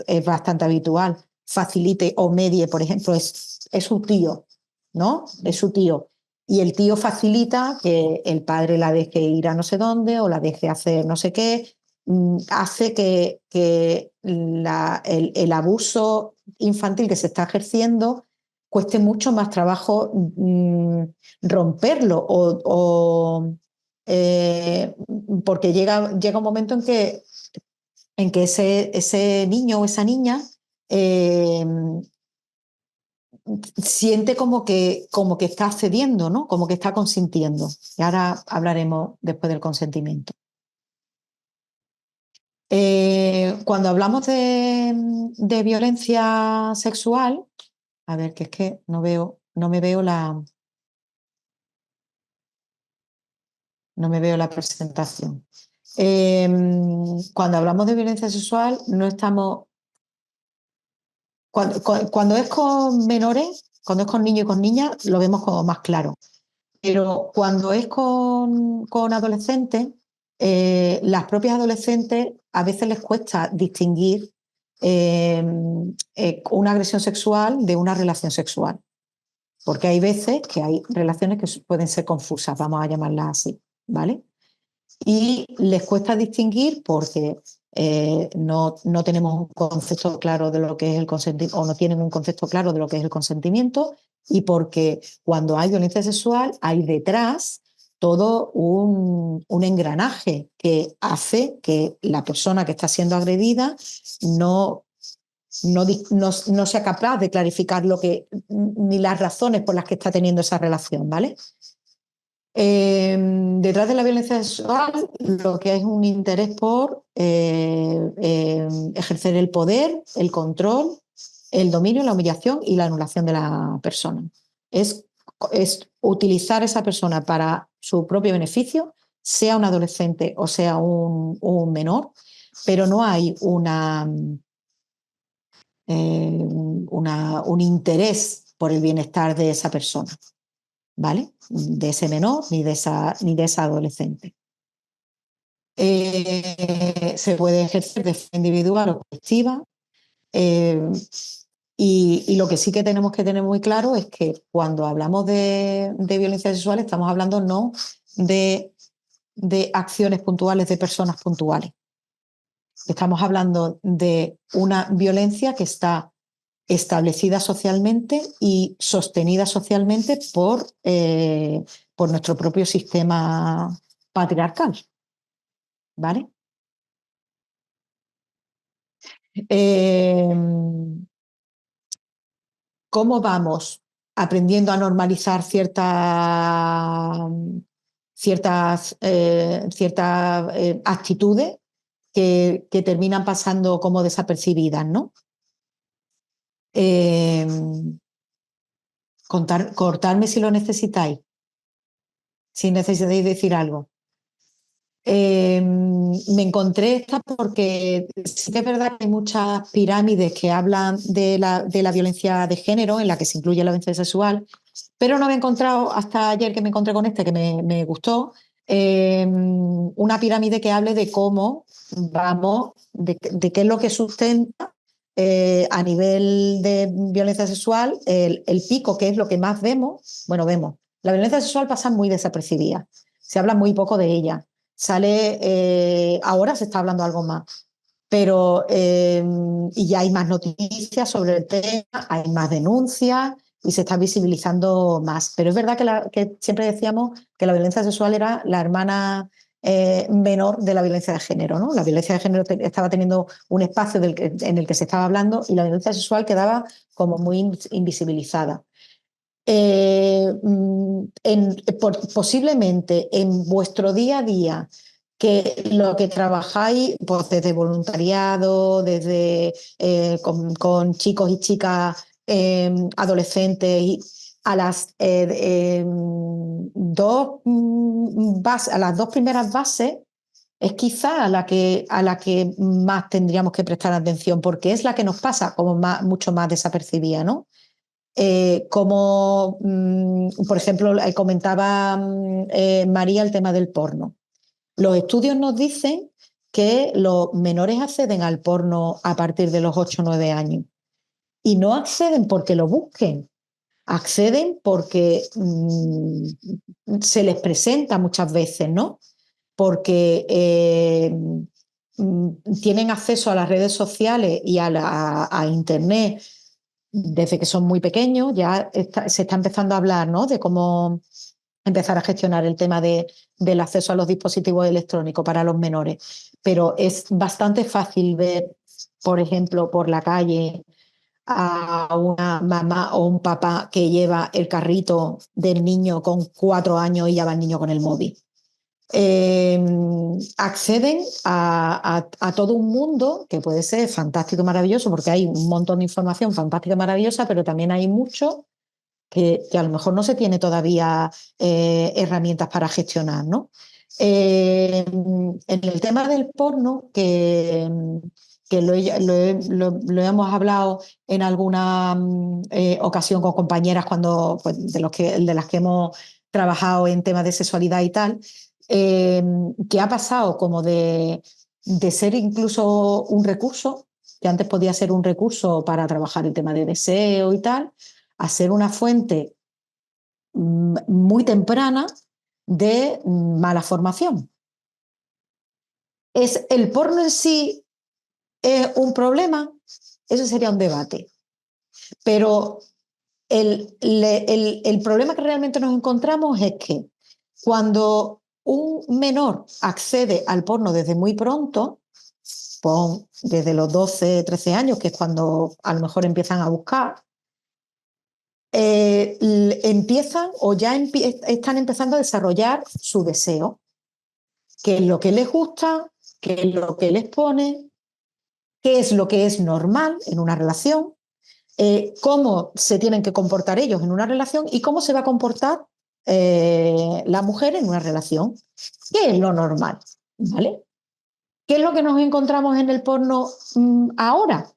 es bastante habitual, facilite o medie, por ejemplo, es su tío, ¿no? Es su tío. Y el tío facilita que el padre la deje ir a no sé dónde o la deje hacer no sé qué, hace que el abuso infantil que se está ejerciendo cueste mucho más trabajo romperlo eh, porque llega un momento en que ese niño o esa niña eh, siente como que está cediendo, ¿no? Como que está consintiendo. Y ahora hablaremos después del consentimiento. Cuando hablamos de violencia sexual, a ver, que es que no me veo la presentación. Cuando hablamos de violencia sexual, no estamos. Cuando es con menores, cuando es con niños y con niñas, lo vemos como más claro. Pero cuando es con adolescentes, las propias adolescentes a veces les cuesta distinguir una agresión sexual de una relación sexual. Porque hay veces que hay relaciones que pueden ser confusas, vamos a llamarlas así, ¿vale? Y les cuesta distinguir porque no tenemos un concepto claro de lo que es el consentimiento, o no tienen un concepto claro de lo que es el consentimiento, y porque cuando hay violencia sexual hay detrás todo un engranaje que hace que la persona que está siendo agredida no sea capaz de clarificar ni las razones por las que está teniendo esa relación, ¿vale? Detrás de la violencia sexual lo que hay es un interés por ejercer el poder, el control, el dominio, la humillación y la anulación de la persona. Es utilizar a esa persona para su propio beneficio, sea un adolescente o sea un menor, pero no hay un interés por el bienestar de esa persona, ¿vale? De ese menor ni de esa adolescente. Se puede ejercer de forma individual o colectiva, y lo que sí que tenemos que tener muy claro es que cuando hablamos de violencia sexual estamos hablando no de acciones puntuales de personas puntuales. Estamos hablando de una violencia que está establecida socialmente y sostenida socialmente por nuestro propio sistema patriarcal, ¿vale? ¿Cómo vamos aprendiendo a normalizar ciertas actitudes que terminan pasando como desapercibidas, ¿no? Cortarme si lo necesitáis, si necesitáis decir algo. Me encontré esta porque sí que es verdad que hay muchas pirámides que hablan de la violencia de género, en la que se incluye la violencia sexual, pero no me he encontrado, hasta ayer que me encontré con que me gustó, una pirámide que hable de cómo vamos, de qué es lo que sustenta a nivel de violencia sexual el pico, que es lo que más vemos. Bueno, vemos, la violencia sexual pasa muy desapercibida, se habla muy poco de ella. Ahora se está hablando algo más, pero y ya hay más noticias sobre el tema, hay más denuncias, y se está visibilizando más. Pero es verdad que siempre decíamos que la violencia sexual era la hermana menor de la violencia de género, ¿no? La violencia de género estaba teniendo un espacio en el que se estaba hablando y la violencia sexual quedaba como muy invisibilizada. Posiblemente en vuestro día a día, que lo que trabajáis, pues desde voluntariado, desde con chicos y chicas adolescentes, a las a las dos primeras bases es quizá a la que más tendríamos que prestar atención, porque es la que nos pasa como mucho más desapercibida, ¿no? Como, por ejemplo, comentaba María el tema del porno. Los estudios nos dicen que los menores acceden al porno a partir de los 8 o 9 años. Y no acceden porque lo busquen, acceden porque se les presenta muchas veces, ¿no? Porque tienen acceso a las redes sociales y a Internet desde que son muy pequeños, ya se está empezando a hablar, ¿no?, de cómo empezar a gestionar el tema del acceso a los dispositivos electrónicos para los menores. Pero es bastante fácil ver, por ejemplo, por la calle a una mamá o un papá que lleva el carrito del niño con 4 años y ya va el niño con el móvil. Acceden a todo un mundo que puede ser fantástico y maravilloso, porque hay un montón de información fantástica y maravillosa, pero también hay mucho que a lo mejor no se tiene todavía herramientas para gestionar, ¿no? En el tema del porno, que lo hemos hablado en alguna ocasión con compañeras cuando, pues, de las que hemos trabajado en temas de sexualidad y tal, que ha pasado como de ser incluso un recurso, que antes podía ser un recurso para trabajar el tema de deseo y tal, a ser una fuente muy temprana de mala formación. ¿Es el porno en sí un problema? Eso sería un debate. Pero el problema que realmente nos encontramos es que cuando un menor accede al porno desde muy pronto, desde los 12, 13 años, que es cuando a lo mejor empiezan a buscar, empiezan o ya están empezando a desarrollar su deseo, qué es lo que les gusta, qué es lo que les pone, qué es lo que es normal en una relación, cómo se tienen que comportar ellos en una relación y cómo se va a comportar la mujer en una relación. ¿Qué es lo normal? ¿Vale? ¿Qué es lo que nos encontramos en el porno ahora?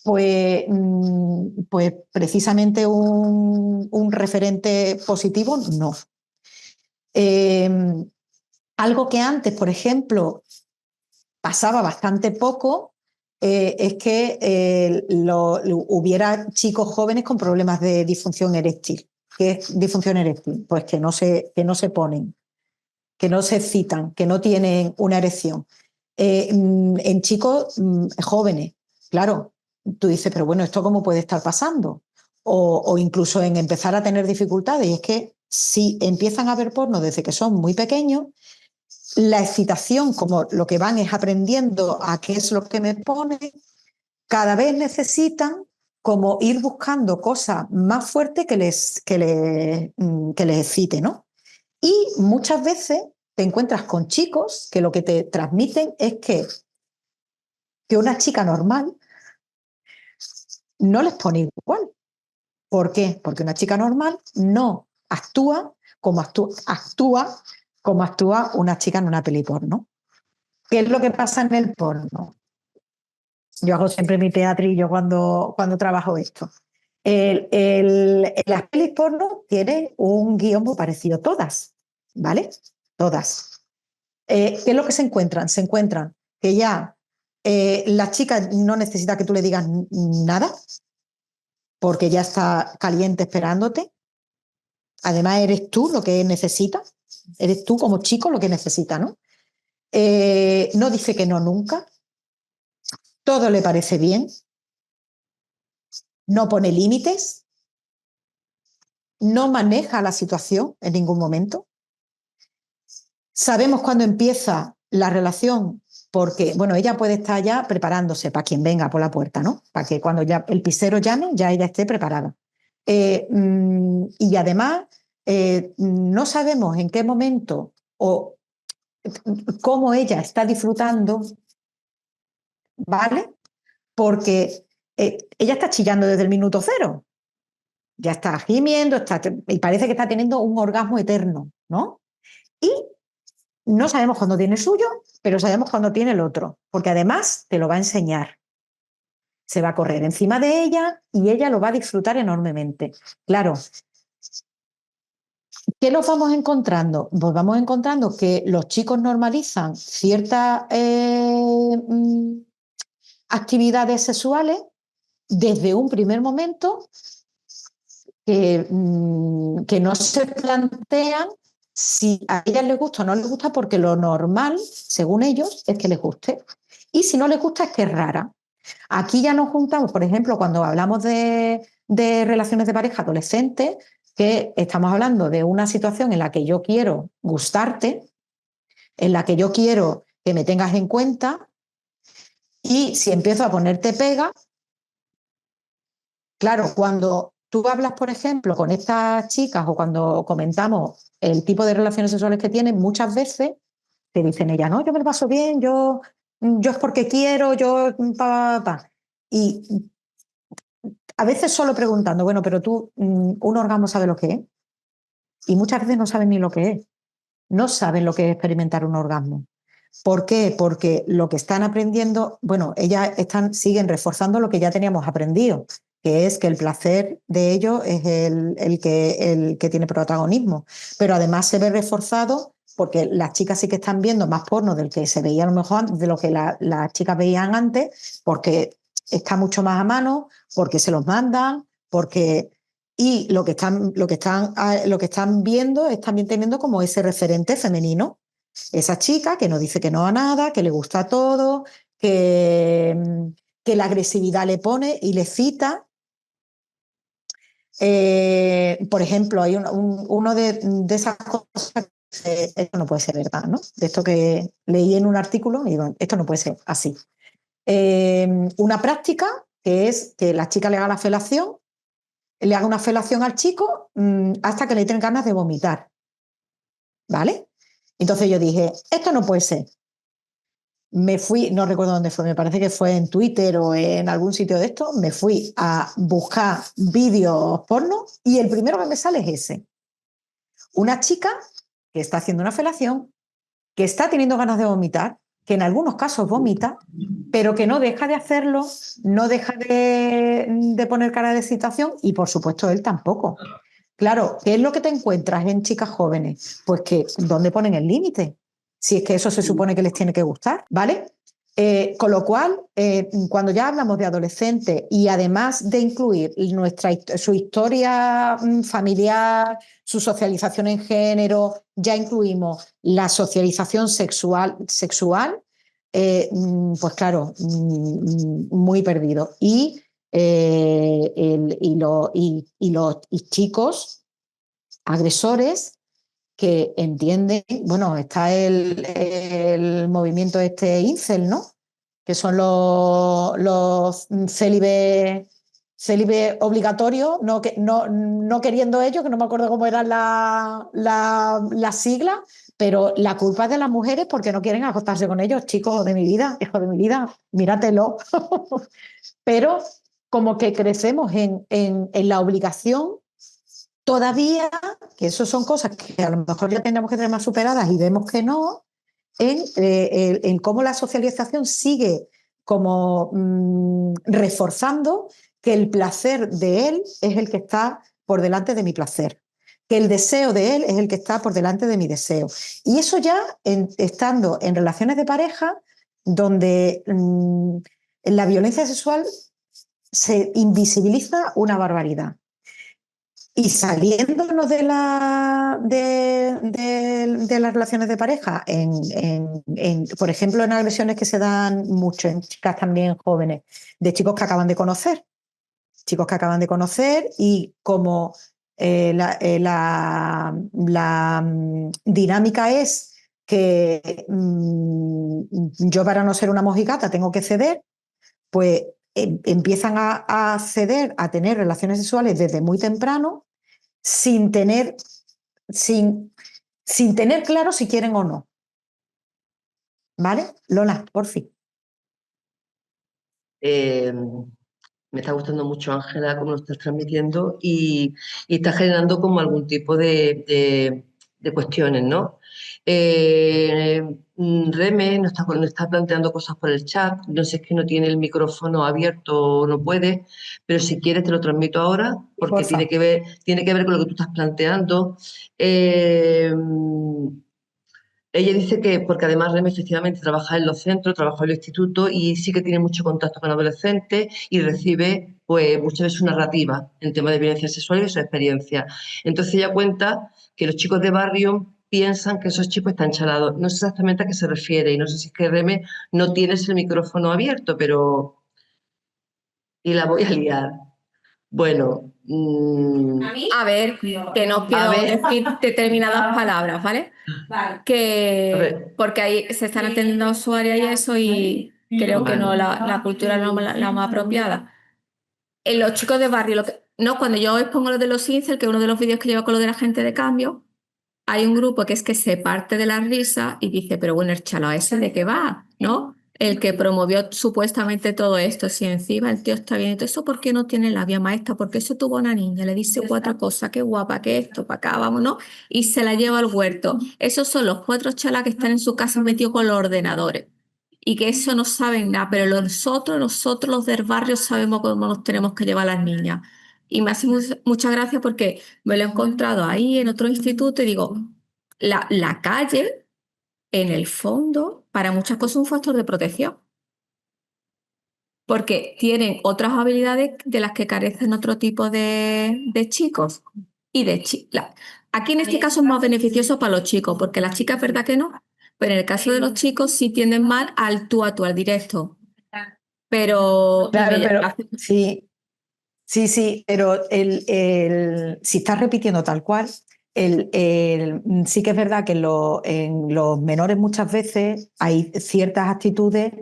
Pues precisamente un referente positivo, no. Algo que antes, por ejemplo, pasaba bastante poco, es que hubiera chicos jóvenes con problemas de disfunción eréctil. ¿Qué es disfunción eréctil? Pues que no se ponen, que no se excitan, que no tienen una erección. En chicos jóvenes, claro, tú dices, pero bueno, ¿esto cómo puede estar pasando? O incluso en empezar a tener dificultades. Y es que si empiezan a ver porno desde que son muy pequeños, la excitación, como lo que van es aprendiendo a qué es lo que me pone, cada vez necesitan como ir buscando cosas más fuertes que les excite, ¿no? Y muchas veces te encuentras con chicos que lo que te transmiten es que una chica normal no les pone igual. ¿Por qué? Porque una chica normal no actúa como actúa una chica en una peli porno. ¿Qué es lo que pasa en el porno? Yo hago siempre mi teatrillo cuando trabajo esto. Las pelis porno tienen un guión muy parecido, todas, ¿vale? Todas. ¿Qué es lo que se encuentran? Se encuentran que ya la chica no necesita que tú le digas nada, porque ya está caliente esperándote. Además, eres tú lo que necesita, eres tú como chico lo que necesita, ¿no? No dice que no nunca, todo le parece bien, no pone límites, no maneja la situación en ningún momento. Sabemos cuándo empieza la relación porque, bueno, ella puede estar ya preparándose para quien venga por la puerta, ¿no? Para que cuando ya el pisero llame, ya ella esté preparada. Y además, no sabemos en qué momento o cómo ella está disfrutando, ¿vale? Porque ella está chillando desde el minuto cero. Ya está gimiendo, y parece que está teniendo un orgasmo eterno, ¿no? Y no sabemos cuándo tiene el suyo, pero sabemos cuándo tiene el otro, porque además te lo va a enseñar. Se va a correr encima de ella y ella lo va a disfrutar enormemente. Claro, ¿qué nos vamos encontrando? Pues vamos encontrando que los chicos normalizan ciertas actividades sexuales desde un primer momento que no se plantean si a ellas les gusta o no les gusta, porque lo normal, según ellos, es que les guste. Y si no les gusta, es que es rara. Aquí ya nos juntamos, por ejemplo, cuando hablamos de relaciones de pareja adolescentes, que estamos hablando de una situación en la que yo quiero gustarte, en la que yo quiero que me tengas en cuenta, y si empiezo a ponerte pega, claro, cuando tú hablas, por ejemplo, con estas chicas o cuando comentamos el tipo de relaciones sexuales que tienen, muchas veces te dicen ellas, no, yo me lo paso bien, yo es porque quiero, yo pa, pa, pa. Y a veces solo preguntando, bueno, pero tú, un orgasmo sabe lo que es. Y muchas veces no saben ni lo que es. No saben lo que es experimentar un orgasmo. ¿Por qué? Porque lo que están aprendiendo, bueno, siguen reforzando lo que ya teníamos aprendido, que es que el placer de ellos es el que tiene protagonismo. Pero además se ve reforzado porque las chicas sí que están viendo más porno del que se veía a lo mejor antes, de lo que las chicas veían antes, porque está mucho más a mano, porque se los mandan, porque... Y lo que están viendo es también teniendo como ese referente femenino. Esa chica que no dice que no a nada, que le gusta todo, que la agresividad le pone y le cita. Por ejemplo, hay uno de esas cosas que esto no puede ser verdad, ¿no? De esto que leí en un artículo y digo, esto no puede ser así. Una práctica que es que la chica le haga la felación, le haga una felación al chico hasta que le den ganas de vomitar. ¿Vale? Entonces yo dije, esto no puede ser. Me fui, no recuerdo dónde fue, me parece que fue en Twitter o en algún sitio de esto, me fui a buscar vídeos porno y el primero que me sale es ese. Una chica que está haciendo una felación, que está teniendo ganas de vomitar, que en algunos casos vomita, pero que no deja de hacerlo, no deja de poner cara de excitación y por supuesto él tampoco. Claro, ¿qué es lo que te encuentras en chicas jóvenes? Pues que, ¿dónde ponen el límite? Si es que eso se supone que les tiene que gustar, ¿vale? Con lo cual, cuando ya hablamos de adolescentes y además de incluir su historia familiar, su socialización en género, ya incluimos la socialización sexual, pues claro, muy perdido. Y chicos agresores que entienden, bueno, está el movimiento este incel, ¿no? Que son los célibes obligatorios, no queriendo ellos, que no me acuerdo cómo era la sigla, pero la culpa es de las mujeres porque no quieren acostarse con ellos, chicos de mi vida, hijos de mi vida, míratelo. Pero como que crecemos en la obligación todavía, que eso son cosas que a lo mejor ya tenemos que tener más superadas y vemos que no, en cómo la socialización sigue como reforzando que el placer de él es el que está por delante de mi placer, que el deseo de él es el que está por delante de mi deseo. Y eso ya estando en relaciones de pareja donde la violencia sexual se invisibiliza una barbaridad. Y saliéndonos de las relaciones de pareja, por ejemplo, en agresiones que se dan mucho en chicas también jóvenes, de chicos que acaban de conocer y como La dinámica es que yo para no ser una mojigata tengo que ceder, pues empiezan a ceder, a tener relaciones sexuales desde muy temprano sin tener claro si quieren o no. ¿Vale? Lola, por fin. Me está gustando mucho, Ángela, cómo lo estás transmitiendo y está generando como algún tipo de cuestiones, ¿no? Reme nos está planteando cosas por el chat, no sé, es que no tiene el micrófono abierto o no puede, pero si quieres te lo transmito ahora porque Porfa. tiene que ver con lo que tú estás planteando. Eh, Ella dice que, porque además Reme efectivamente trabaja en los centros, trabaja en el instituto y sí que tiene mucho contacto con adolescentes y recibe pues muchas veces una narrativa en tema de violencia sexual y de su experiencia. Entonces ella cuenta que los chicos de barrio piensan que esos chicos están chalados. No sé exactamente a qué se refiere y no sé si es que Reme no tienes el micrófono abierto, pero... Y la voy a liar. Bueno, A ver, que no a quiero ver, decir determinadas palabras, ¿vale? a Que ver, porque ahí se están atendiendo a usuarios y eso, y creo que no, vale. la cultura no es la más apropiada. En los chicos de barrio, no, cuando yo expongo lo de los incel, que es uno de los vídeos que llevo con lo de la gente de cambio, hay un grupo que es que se parte de la risa y dice, pero bueno, el chalao ese de qué va, ¿no? El que promovió supuestamente todo esto, si encima el tío está bien, entonces, ¿eso por qué no tiene labia maestra? Porque eso tuvo una niña, le dice cuatro cosas, qué guapa, qué esto, para acá, vámonos, y se la lleva al huerto. Esos son los cuatro chalas que están en su casa metidos con los ordenadores y que eso no saben nada, pero nosotros los del barrio sabemos cómo nos tenemos que llevar a las niñas. Y me hace mucha gracia porque me lo he encontrado ahí en otro instituto y digo, la calle, en el fondo, para muchas cosas es un factor de protección, porque tienen otras habilidades de las que carecen otro tipo de chicos. Y aquí en este caso es más beneficioso para los chicos, porque las chicas es verdad que no, pero en el caso de los chicos sí tienden más al tú a tú, al directo. Pero Claro, pero sí, sí, pero si estás repitiendo tal cual, sí que es verdad que en los menores muchas veces hay ciertas actitudes,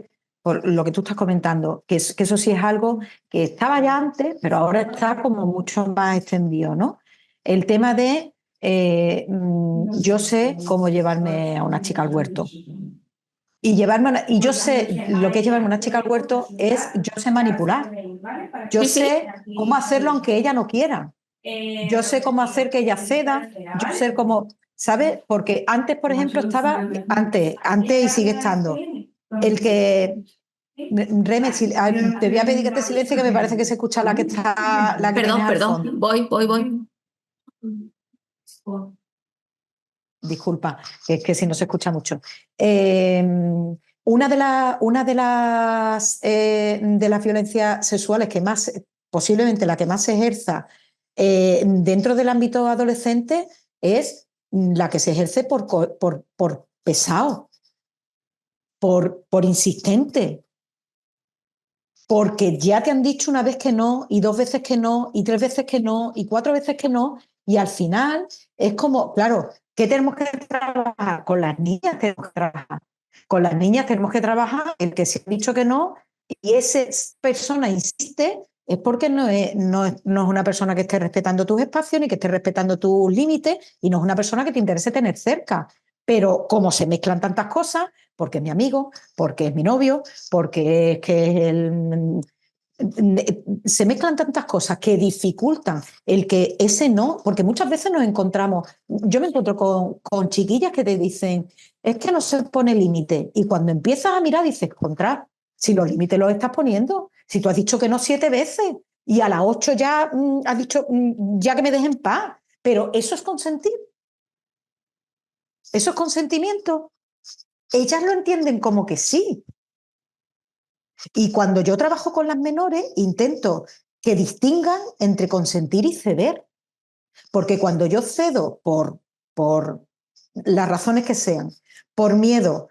por lo que tú estás comentando, que eso sí es algo que estaba ya antes, pero ahora está como mucho más extendido, ¿no? El tema de yo sé cómo llevarme a una chica al huerto. Y yo sé lo que es llevarme a una chica al huerto yo sé manipular. Yo sí, sí. sé cómo hacerlo aunque ella no quiera. Yo sé cómo hacer que ella ceda. Yo sé cómo, ¿sabes? Porque antes, por ejemplo, antes y sigue estando, el que... Reme, te voy a pedir que te silencie, que me parece que se escucha la que tienes al fondo. Perdón, voy. Disculpa, que es que si no se escucha mucho. Una de las violencias sexuales que más, posiblemente la que más se ejerza dentro del ámbito adolescente, es la que se ejerce por pesado, por insistente, porque ya te han dicho una vez que no, y dos veces que no, y tres veces que no, y cuatro veces que no, y al final es como, claro, ¿qué tenemos que trabajar? Con las niñas tenemos que trabajar. Con las niñas tenemos que trabajar el que se ha dicho que no, y esa persona insiste, es porque no es una persona que esté respetando tus espacios ni que esté respetando tus límites, y no es una persona que te interese tener cerca. Pero como se mezclan tantas cosas, porque es mi amigo, porque es mi novio, porque es que se mezclan tantas cosas que dificultan el que ese no, porque muchas veces yo me encuentro con chiquillas que te dicen, es que no se pone límite, y cuando empiezas a mirar dices, contra, si los límites los estás poniendo, si tú has dicho que no 7 veces y a las 8 ya has dicho, ya que me dejen en paz, pero eso es consentir, eso es consentimiento. Ellas lo entienden como que sí. Y cuando yo trabajo con las menores, intento que distingan entre consentir y ceder. Porque cuando yo cedo por las razones que sean, por miedo,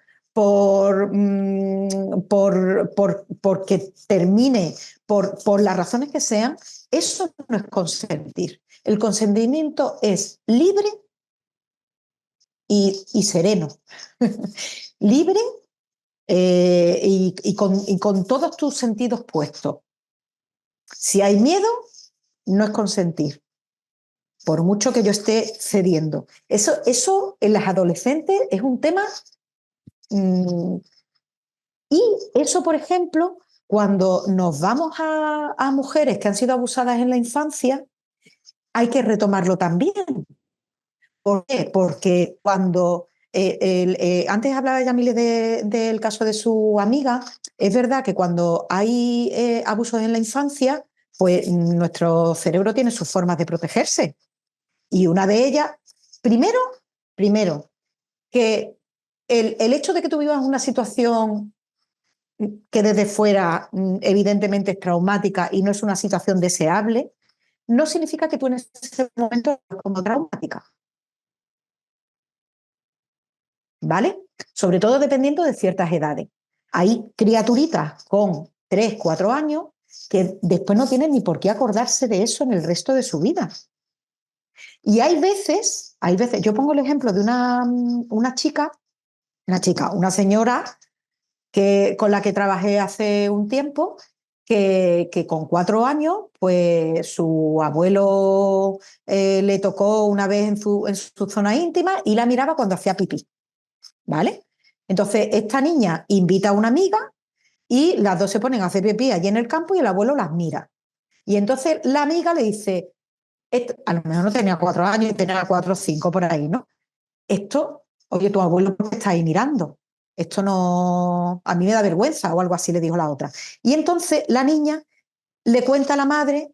porque termine, por las razones que sean, eso no es consentir. El consentimiento es libre y sereno. Libre y con todos tus sentidos puestos. Si hay miedo, no es consentir, por mucho que yo esté cediendo. Eso en las adolescentes es un tema. Y eso, por ejemplo, cuando nos vamos a mujeres que han sido abusadas en la infancia, hay que retomarlo también. ¿Por qué? Porque cuando antes hablaba Yamile del caso de su amiga, es verdad que cuando hay abusos en la infancia, pues nuestro cerebro tiene sus formas de protegerse. Y una de ellas, primero que el hecho de que tú vivas una situación que desde fuera evidentemente es traumática y no es una situación deseable, no significa que tú en ese momento como traumática. ¿Vale? Sobre todo dependiendo de ciertas edades. Hay criaturitas con 3, 4 años que después no tienen ni por qué acordarse de eso en el resto de su vida. Y hay veces, yo pongo el ejemplo de una señora con la que trabajé hace un tiempo, que con 4 años, pues su abuelo le tocó una vez en su zona íntima y la miraba cuando hacía pipí. ¿Vale? Entonces, esta niña invita a una amiga y las dos se ponen a hacer pipí allí en el campo y el abuelo las mira. Y entonces la amiga le dice, a lo mejor no tenía 4 años, tenía 4 o 5 por ahí, ¿no? Esto, oye, tu abuelo está ahí mirando. Esto no, a mí me da vergüenza o algo así, le dijo la otra. Y entonces la niña le cuenta a la madre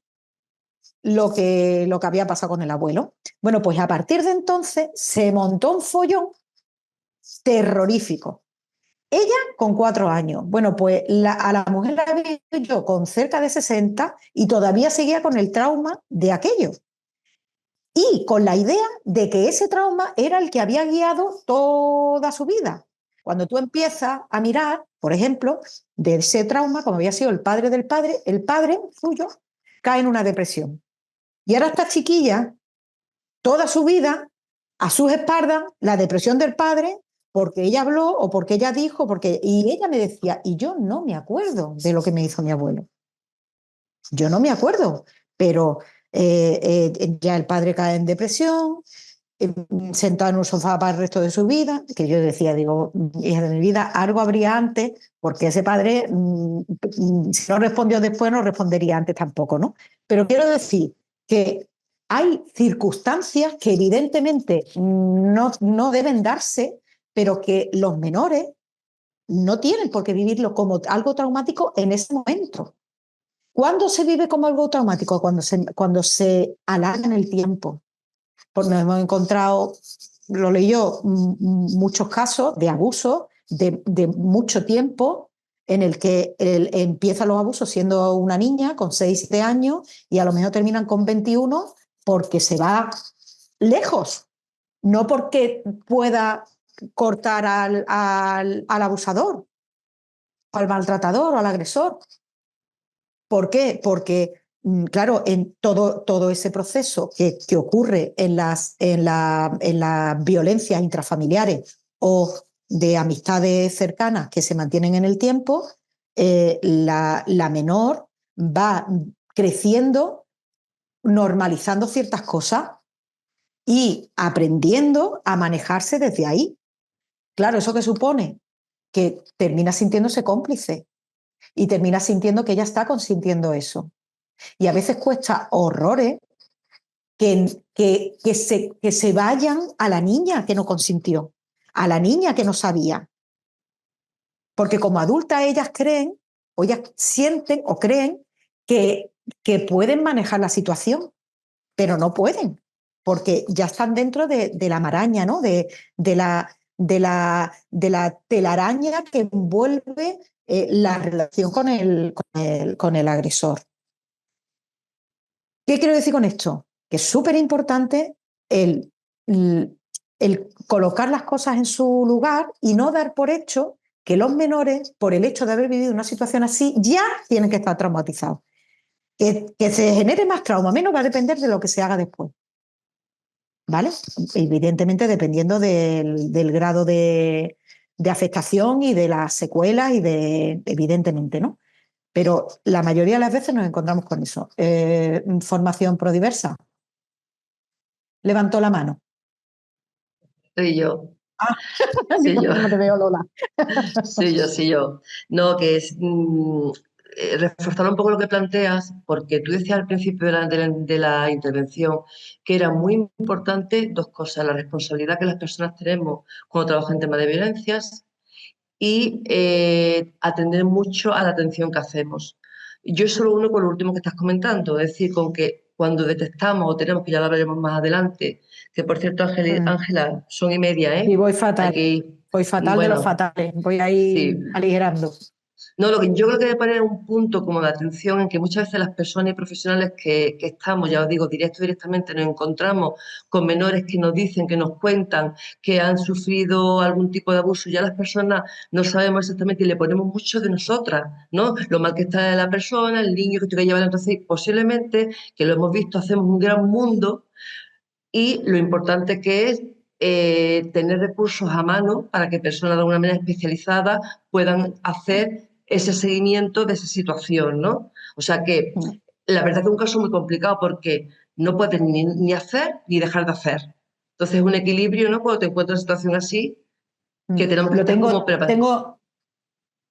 lo que había pasado con el abuelo. Bueno, pues a partir de entonces se montó un follón terrorífico. Ella con 4 años. Bueno, pues a la mujer la vi yo con cerca de 60 y todavía seguía con el trauma de aquello. Y con la idea de que ese trauma era el que había guiado toda su vida. Cuando tú empiezas a mirar, por ejemplo, de ese trauma, como había sido el padre del padre, el padre suyo cae en una depresión. Y ahora esta chiquilla, toda su vida, a sus espaldas, la depresión del padre, porque ella habló o porque ella dijo, y ella me decía, y yo no me acuerdo de lo que me hizo mi abuelo. Yo no me acuerdo, pero ya el padre cae en depresión, sentado en un sofá para el resto de su vida, que yo decía, digo, hija de mi vida, algo habría antes, porque ese padre, si no respondió después, no respondería antes tampoco, ¿no? Pero quiero decir que hay circunstancias que evidentemente no deben darse, pero que los menores no tienen por qué vivirlo como algo traumático en ese momento. ¿Cuándo se vive como algo traumático? Cuando se alarga en el tiempo. Pues nos hemos encontrado, lo leí yo, muchos casos de abuso de mucho tiempo en el que empiezan los abusos siendo una niña con 6, 7 años y a lo mejor terminan con 21 porque se va lejos, no porque pueda cortar al abusador, al maltratador o al agresor. ¿Por qué? Porque, claro, en todo ese proceso que ocurre en las violencias intrafamiliares o de amistades cercanas que se mantienen en el tiempo, la menor va creciendo, normalizando ciertas cosas y aprendiendo a manejarse desde ahí. Claro, ¿eso qué supone? Que termina sintiéndose cómplice y termina sintiendo que ella está consintiendo eso. Y a veces cuesta horrores que se vayan a la niña que no consintió, a la niña que no sabía. Porque como adultas ellas creen, o ellas sienten o creen que pueden manejar la situación, pero no pueden, porque ya están dentro de la maraña, ¿no? de la telaraña que envuelve la relación con el agresor. ¿Qué quiero decir con esto? Que es súper importante el el colocar las cosas en su lugar y no dar por hecho que los menores, por el hecho de haber vivido una situación así, ya tienen que estar traumatizados. Que se genere más trauma, menos va a depender de lo que se haga después. ¿Vale? Evidentemente dependiendo del grado de afectación y de las secuelas evidentemente, ¿no? Pero la mayoría de las veces nos encontramos con eso. Formación prodiversa. Levantó la mano. Soy yo. Ah, Sí, yo. no te veo, Lola. Sí, yo. No, que es reforzar un poco lo que planteas, porque tú decías al principio de la intervención que era muy importante dos cosas: la responsabilidad que las personas tenemos cuando trabajan en temas de violencias y atender mucho a la atención que hacemos. Yo solo uno con lo último que estás comentando, es decir, con que cuando detectamos o tenemos, que ya lo hablaremos más adelante, que por cierto, Ángela, son y media, ¿eh? Y voy Hay fatal. que ir. Voy fatal de los Bueno, fatales. Voy ahí sí. aligerando. No, lo que yo creo que debe poner un punto como de atención en que muchas veces las personas y profesionales que estamos, ya os digo, directamente nos encontramos con menores que nos dicen, que nos cuentan que han sufrido algún tipo de abuso. Ya las personas no sabemos exactamente y le ponemos mucho de nosotras, ¿no? Lo mal que está la persona, el niño que tú que llevar. Entonces, posiblemente, que lo hemos visto, hacemos un gran mundo y lo importante que es tener recursos a mano para que personas de alguna manera especializadas puedan hacer ese seguimiento de esa situación, ¿no? O sea que la verdad que es un caso muy complicado porque no puedes ni hacer ni dejar de hacer. Entonces es un equilibrio, ¿no? Cuando te encuentras en una situación así, que tenemos que Lo estar como tengo, preparados.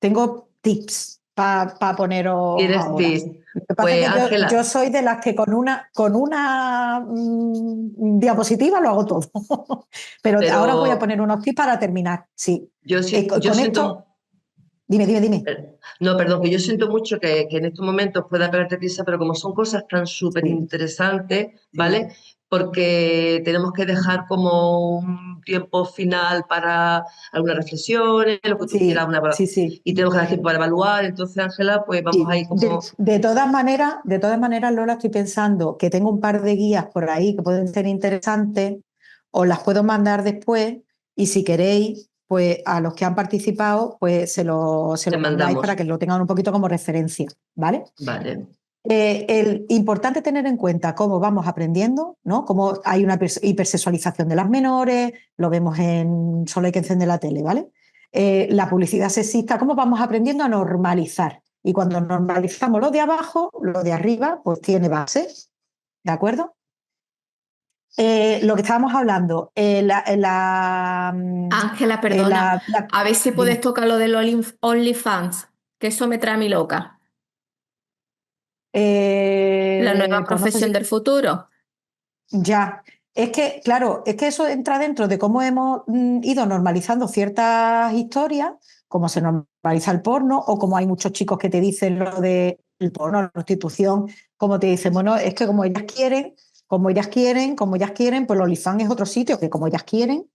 tengo tips para poneros ¿Quieres ahora. tips? Lo que pasa es Pues que yo Ángela, soy de las que con una diapositiva lo hago todo. Pero ahora os voy a pero poner unos tips para terminar. Sí. yo Con siento. esto, dime. No, perdón, que yo siento mucho que en estos momentos pueda pegarte prisa, pero como son cosas tan súper Sí, interesantes, sí, ¿vale? Porque tenemos que dejar como un tiempo final para algunas reflexiones, lo que tú quieras, sí. y tenemos que dar tiempo para evaluar. Entonces, Ángela, pues vamos Sí. ahí como... De todas maneras, Lola, estoy pensando que tengo un par de guías por ahí que pueden ser interesantes, os las puedo mandar después y si queréis, pues a los que han participado, pues se Te lo mandáis para mandamos. que lo tengan un poquito como referencia, ¿vale? Vale, El importante tener en cuenta cómo vamos aprendiendo, ¿no? Cómo hay una hipersexualización de las menores, lo vemos en Solo hay que encender la tele, ¿vale? La publicidad sexista, cómo vamos aprendiendo a normalizar. Y cuando normalizamos lo de abajo, lo de arriba, pues tiene base, ¿de acuerdo? Lo que estábamos hablando, Ángela, perdona, a ver si puedes dime. tocar lo del OnlyFans, que eso me trae a mí loca. La nueva Pues no sé profesión si del futuro. ya. Es que, claro, es que eso entra dentro de cómo hemos ido normalizando ciertas historias, como se normaliza el porno, o como hay muchos chicos que te dicen lo de el porno, la prostitución, como te dicen, bueno, es que como ellas quieren, pues los OnlyFans es otro sitio que como ellas quieren.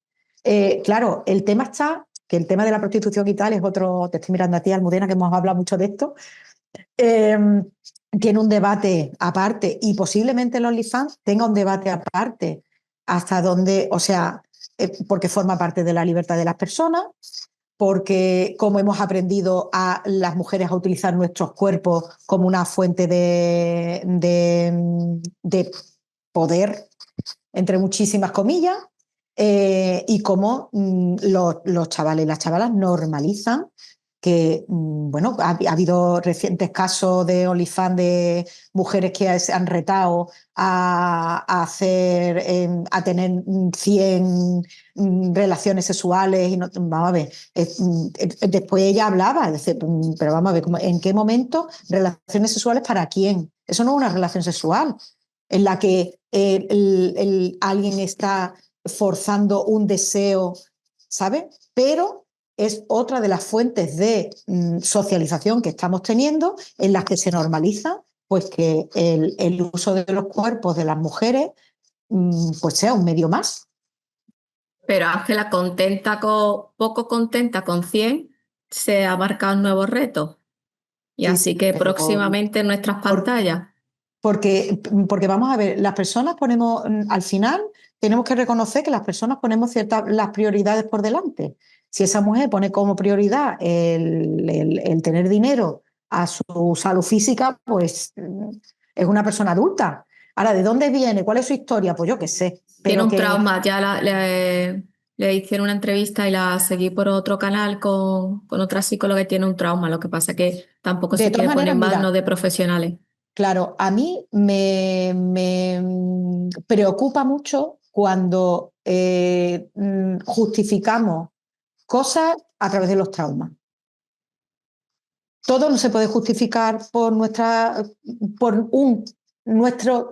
Claro, el tema está, que el tema de la prostitución y tal es otro, te estoy mirando a ti, Almudena, que hemos hablado mucho de esto, eh, tiene un debate aparte y posiblemente el OnlyFans tenga un debate aparte hasta donde, o sea, porque forma parte de la libertad de las personas, porque como hemos aprendido a las mujeres a utilizar nuestros cuerpos como una fuente de poder, entre muchísimas comillas, y cómo los chavales y las chavalas normalizan que, bueno, ha habido recientes casos de OnlyFans de mujeres que se han retado hacer, a tener 100 relaciones sexuales y no, vamos a ver, después ella hablaba, pero vamos a ver, ¿en qué momento relaciones sexuales para quién? Eso no es una relación sexual en la que alguien está forzando un deseo, ¿sabes? Pero es otra de las fuentes de socialización que estamos teniendo en las que se normaliza pues que el uso de los cuerpos de las mujeres pues sea un medio más. Pero Ángela, poco contenta con 100, se ha marcado un nuevo reto. Y Sí, así sí, que pero próximamente en nuestras por, pantallas. porque vamos a ver, las personas ponemos al final tenemos que reconocer que las personas ponemos las prioridades por delante. Si esa mujer pone como prioridad el tener dinero a su salud física, pues es una persona adulta. Ahora, ¿de dónde viene? ¿Cuál es su historia? Pues yo qué sé. Tiene Pero un que trauma, ya le hicieron una entrevista y la seguí por otro canal con otra psicóloga que tiene un trauma, lo que pasa es que tampoco de se todas quiere poner maneras, en mira, manos de profesionales. claro, a mí me preocupa mucho cuando justificamos cosas a través de los traumas. Todo no se puede justificar por nuestro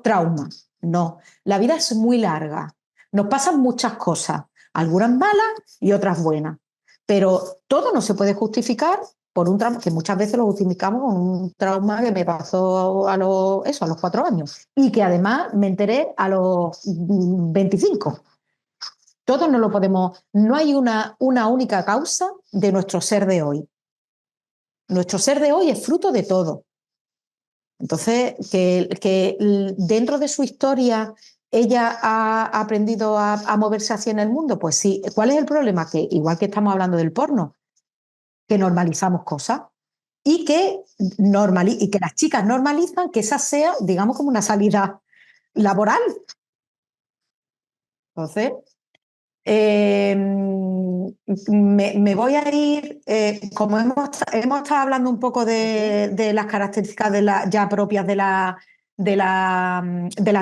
trauma. No, la vida es muy larga. Nos pasan muchas cosas, algunas malas y otras buenas. Pero todo no se puede justificar por un trauma, que muchas veces lo justificamos con un trauma que me pasó a los 4 años y que además me enteré a los 25. Todo no lo podemos, no hay una única causa de nuestro ser de hoy. Nuestro ser de hoy es fruto de todo. Entonces, que dentro de su historia ella ha aprendido a moverse así en el mundo, pues sí. ¿Cuál es el problema? Que igual que estamos hablando del porno, que normalizamos cosas y que las chicas normalizan que esa sea, digamos, como una salida laboral. Entonces, me voy a ir, como hemos estado hablando un poco de las características ya propias de las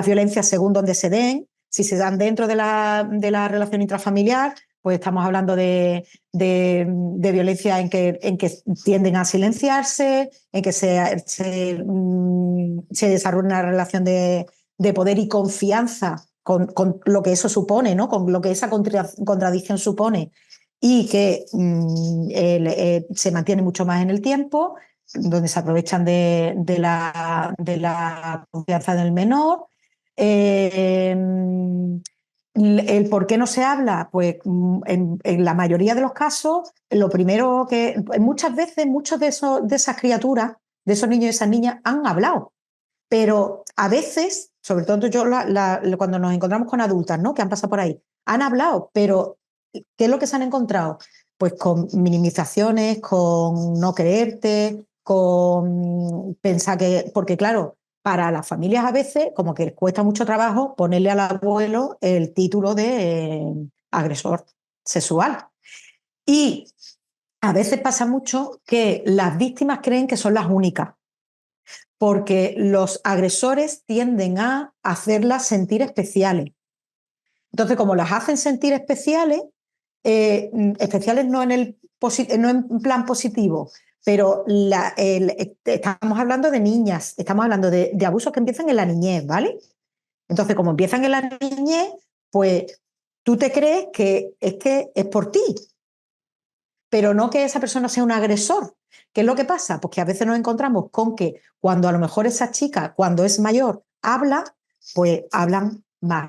violencias según donde se den, si se dan dentro de la relación intrafamiliar, pues estamos hablando de violencia en que tienden a silenciarse, en que se desarrolla una relación de poder y confianza con lo que eso supone, ¿no? Con lo que esa contradicción supone y que se mantiene mucho más en el tiempo, donde se aprovechan de la confianza del menor. El por qué no se habla, pues en la mayoría de los casos, lo primero que muchas veces muchos de esas criaturas, de esos niños y esas niñas han hablado. Pero a veces, sobre todo cuando nos encontramos con adultas, ¿no? Que han pasado por ahí, han hablado, pero ¿qué es lo que se han encontrado? Pues con minimizaciones, con no creerte, con pensar que, porque claro, para las familias a veces como que les cuesta mucho trabajo ponerle al abuelo el título de agresor sexual. Y a veces pasa mucho que las víctimas creen que son las únicas, porque los agresores tienden a hacerlas sentir especiales. Entonces, como las hacen sentir especiales, especiales no en plan positivo, pero estamos hablando de niñas, estamos hablando de abusos que empiezan en la niñez, ¿vale? Entonces, como empiezan en la niñez, pues tú te crees que es por ti, pero no que esa persona sea un agresor. ¿Qué es lo que pasa? Pues que a veces nos encontramos con que cuando a lo mejor esa chica, cuando es mayor, habla, pues hablan más.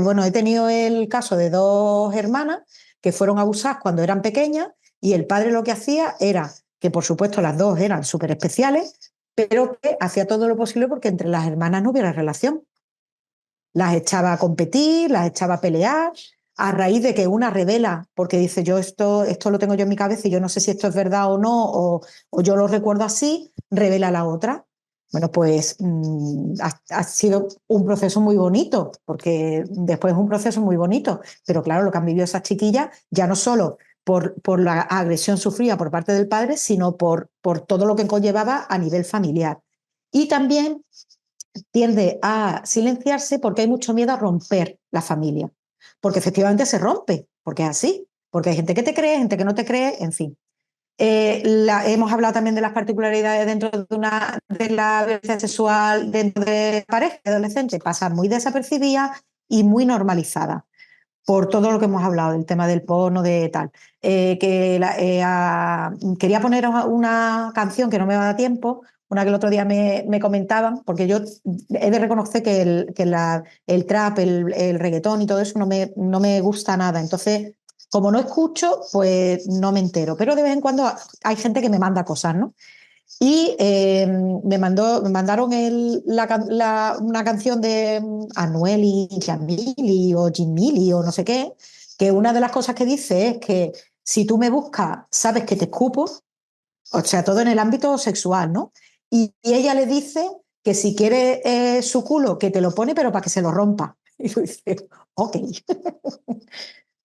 Bueno, he tenido el caso de 2 hermanas que fueron abusadas cuando eran pequeñas y el padre lo que hacía era que, por supuesto, las 2 eran súper especiales, pero que hacía todo lo posible porque entre las hermanas no hubiera relación. Las echaba a competir, las echaba a pelear, a raíz de que una revela, porque dice, yo esto lo tengo yo en mi cabeza y yo no sé si esto es verdad o no, o yo lo recuerdo así, revela a la otra. Bueno, pues ha sido un proceso muy bonito, porque después es un proceso muy bonito, pero claro, lo que han vivido esas chiquillas, ya no solo por la agresión sufrida por parte del padre, sino por todo lo que conllevaba a nivel familiar. Y también tiende a silenciarse porque hay mucho miedo a romper la familia, porque efectivamente se rompe, porque es así, porque hay gente que te cree, gente que no te cree, en fin. Hemos hablado también de las particularidades dentro de la violencia sexual dentro de pareja adolescente, pasa muy desapercibida y muy normalizada por todo lo que hemos hablado del tema del porno, de tal. Quería poner una canción que no me va a dar tiempo, una que el otro día me comentaban, porque yo he de reconocer que el trap, el reggaetón y todo eso no me gusta nada. Entonces, como no escucho, pues no me entero. Pero de vez en cuando hay gente que me manda cosas, ¿no? Y me mandaron una canción de Anuel y Yamili o Jimili o no sé qué, que una de las cosas que dice es que si tú me buscas, sabes que te escupo, o sea, todo en el ámbito sexual, ¿no? Y ella le dice que si quiere su culo, que te lo pone, pero para que se lo rompa. Y yo dice, ok.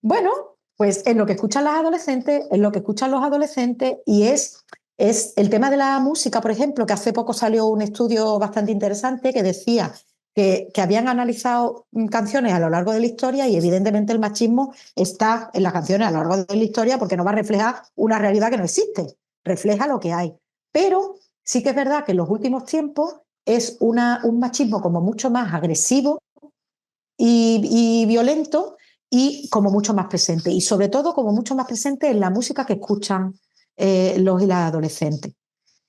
Bueno, pues es lo que escuchan las adolescentes, es lo que escuchan los adolescentes y es el tema de la música, por ejemplo, que hace poco salió un estudio bastante interesante que decía que habían analizado canciones a lo largo de la historia y evidentemente el machismo está en las canciones a lo largo de la historia porque no va a reflejar una realidad que no existe, refleja lo que hay. Pero sí que es verdad que en los últimos tiempos es un machismo como mucho más agresivo y violento y como mucho más presente. Y sobre todo como mucho más presente en la música que escuchan los y las adolescentes.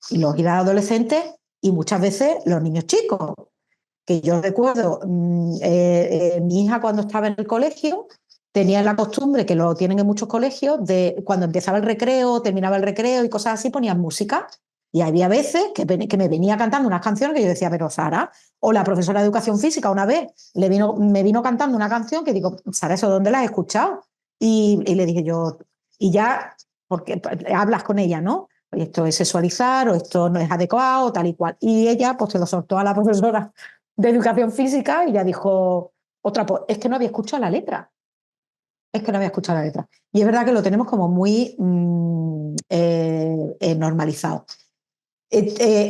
Y los y las adolescentes y muchas veces los niños chicos. Que yo recuerdo, mi hija cuando estaba en el colegio tenía la costumbre, que lo tienen en muchos colegios, de cuando empezaba el recreo, terminaba el recreo y cosas así, ponían música. Y había veces que me venía cantando unas canciones que yo decía, pero Sara, o la profesora de educación física una vez me vino cantando una canción que digo, Sara, ¿eso dónde la has escuchado? Y le dije yo, y ya, porque hablas con ella, ¿no? Oye, esto es sexualizar o esto no es adecuado, tal y cual. Y ella pues se lo soltó a la profesora de educación física y ya dijo, otra, pues es que no había escuchado la letra. Es que no había escuchado la letra. Y es verdad que lo tenemos como muy normalizado.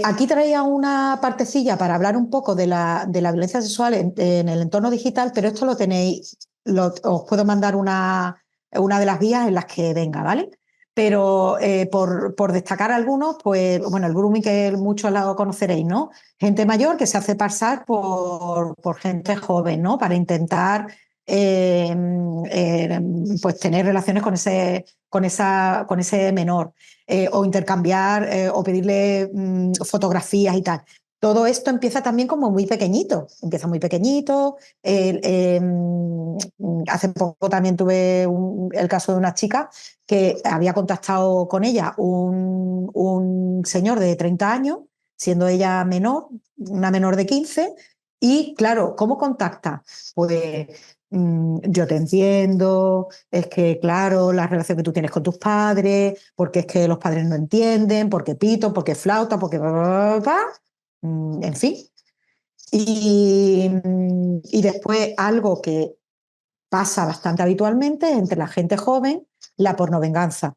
Aquí traía una partecilla para hablar un poco de la violencia sexual en el entorno digital, pero esto lo tenéis, os puedo mandar una de las vías en las que venga, ¿vale? Pero por destacar algunos, pues bueno, el grooming que muchos lo conoceréis, ¿no? Gente mayor que se hace pasar por gente joven, ¿no? Para intentar eh, eh, pues tener relaciones con ese menor o intercambiar o pedirle fotografías y tal. Todo esto empieza también como muy pequeñito, empieza muy pequeñito. Hace poco también tuve el caso de una chica que había contactado con ella un señor de 30 años, siendo ella menor, una menor de 15, y claro, ¿cómo contacta? Pues yo te entiendo, es que, claro, la relación que tú tienes con tus padres, porque es que los padres no entienden, porque pito, porque flauta, porque en fin. Y después algo que pasa bastante habitualmente entre la gente joven, la pornovenganza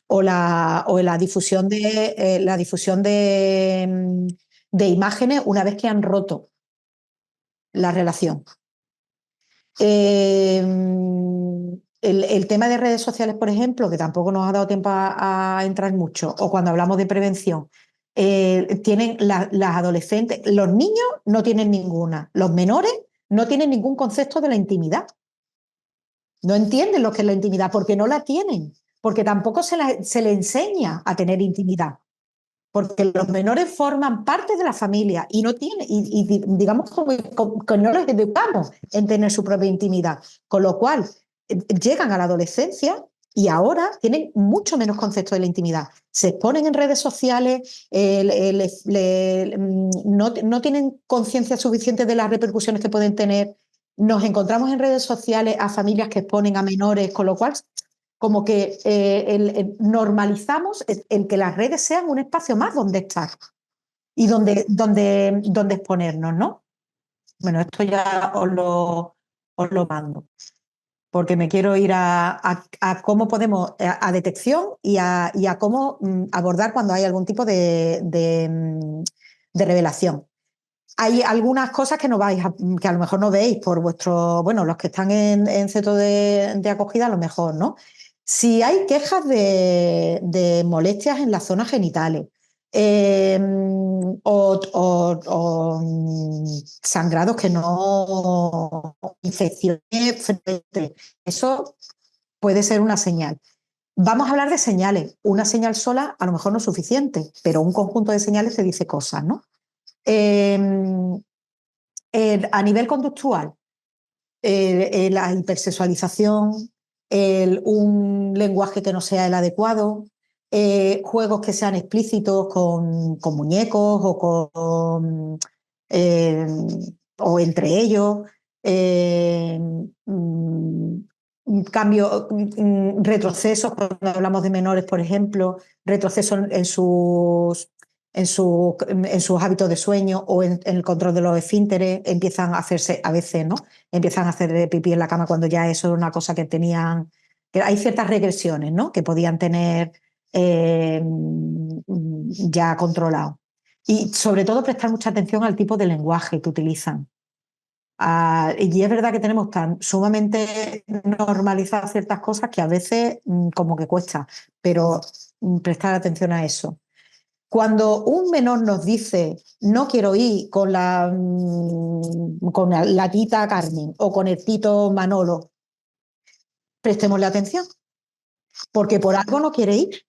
o la difusión de imágenes una vez que han roto la relación. El tema de redes sociales, por ejemplo, que tampoco nos ha dado tiempo a entrar mucho, o cuando hablamos de prevención, tienen las adolescentes, los niños no tienen ninguna, los menores no tienen ningún concepto de la intimidad, no entienden lo que es la intimidad porque no la tienen, porque tampoco se les enseña a tener intimidad. Porque los menores forman parte de la familia y no tienen, y digamos que no los educamos en tener su propia intimidad. Con lo cual, llegan a la adolescencia y ahora tienen mucho menos concepto de la intimidad. Se exponen en redes sociales, no tienen conciencia suficiente de las repercusiones que pueden tener. Nos encontramos en redes sociales a familias que exponen a menores, con lo cual como que normalizamos el que las redes sean un espacio más donde estar y donde exponernos, ¿no? Bueno, esto ya os lo mando, porque me quiero ir a cómo podemos, a detección y a cómo abordar cuando hay algún tipo de revelación. Hay algunas cosas que no que a lo mejor no veis por bueno, los que están en centro de acogida a lo mejor, ¿no? Si hay quejas de molestias en las zonas genitales sangrados que no, infecciones frecuentes, eso puede ser una señal. Vamos a hablar de señales. Una señal sola a lo mejor no es suficiente, pero un conjunto de señales te dice cosas, ¿no? Eh, a nivel conductual, la hipersexualización, un lenguaje que no sea el adecuado, juegos que sean explícitos con muñecos eh, o entre ellos. eh, mm, Retrocesos, cuando hablamos de menores, por ejemplo, retrocesos en sus hábitos de sueño o en el control de los esfínteres, empiezan a hacerse, a veces, ¿no? Empiezan a hacer pipí en la cama cuando ya eso era una cosa que tenían, que hay ciertas regresiones, ¿no? Que podían tener ya controlado. Y sobre todo prestar mucha atención al tipo de lenguaje que utilizan. Y es verdad que tenemos tan sumamente normalizadas ciertas cosas que a veces como que cuesta, pero prestar atención a eso. Cuando un menor nos dice no quiero ir con la tita Carmen o con el tito Manolo, prestémosle atención, porque por algo no quiere ir.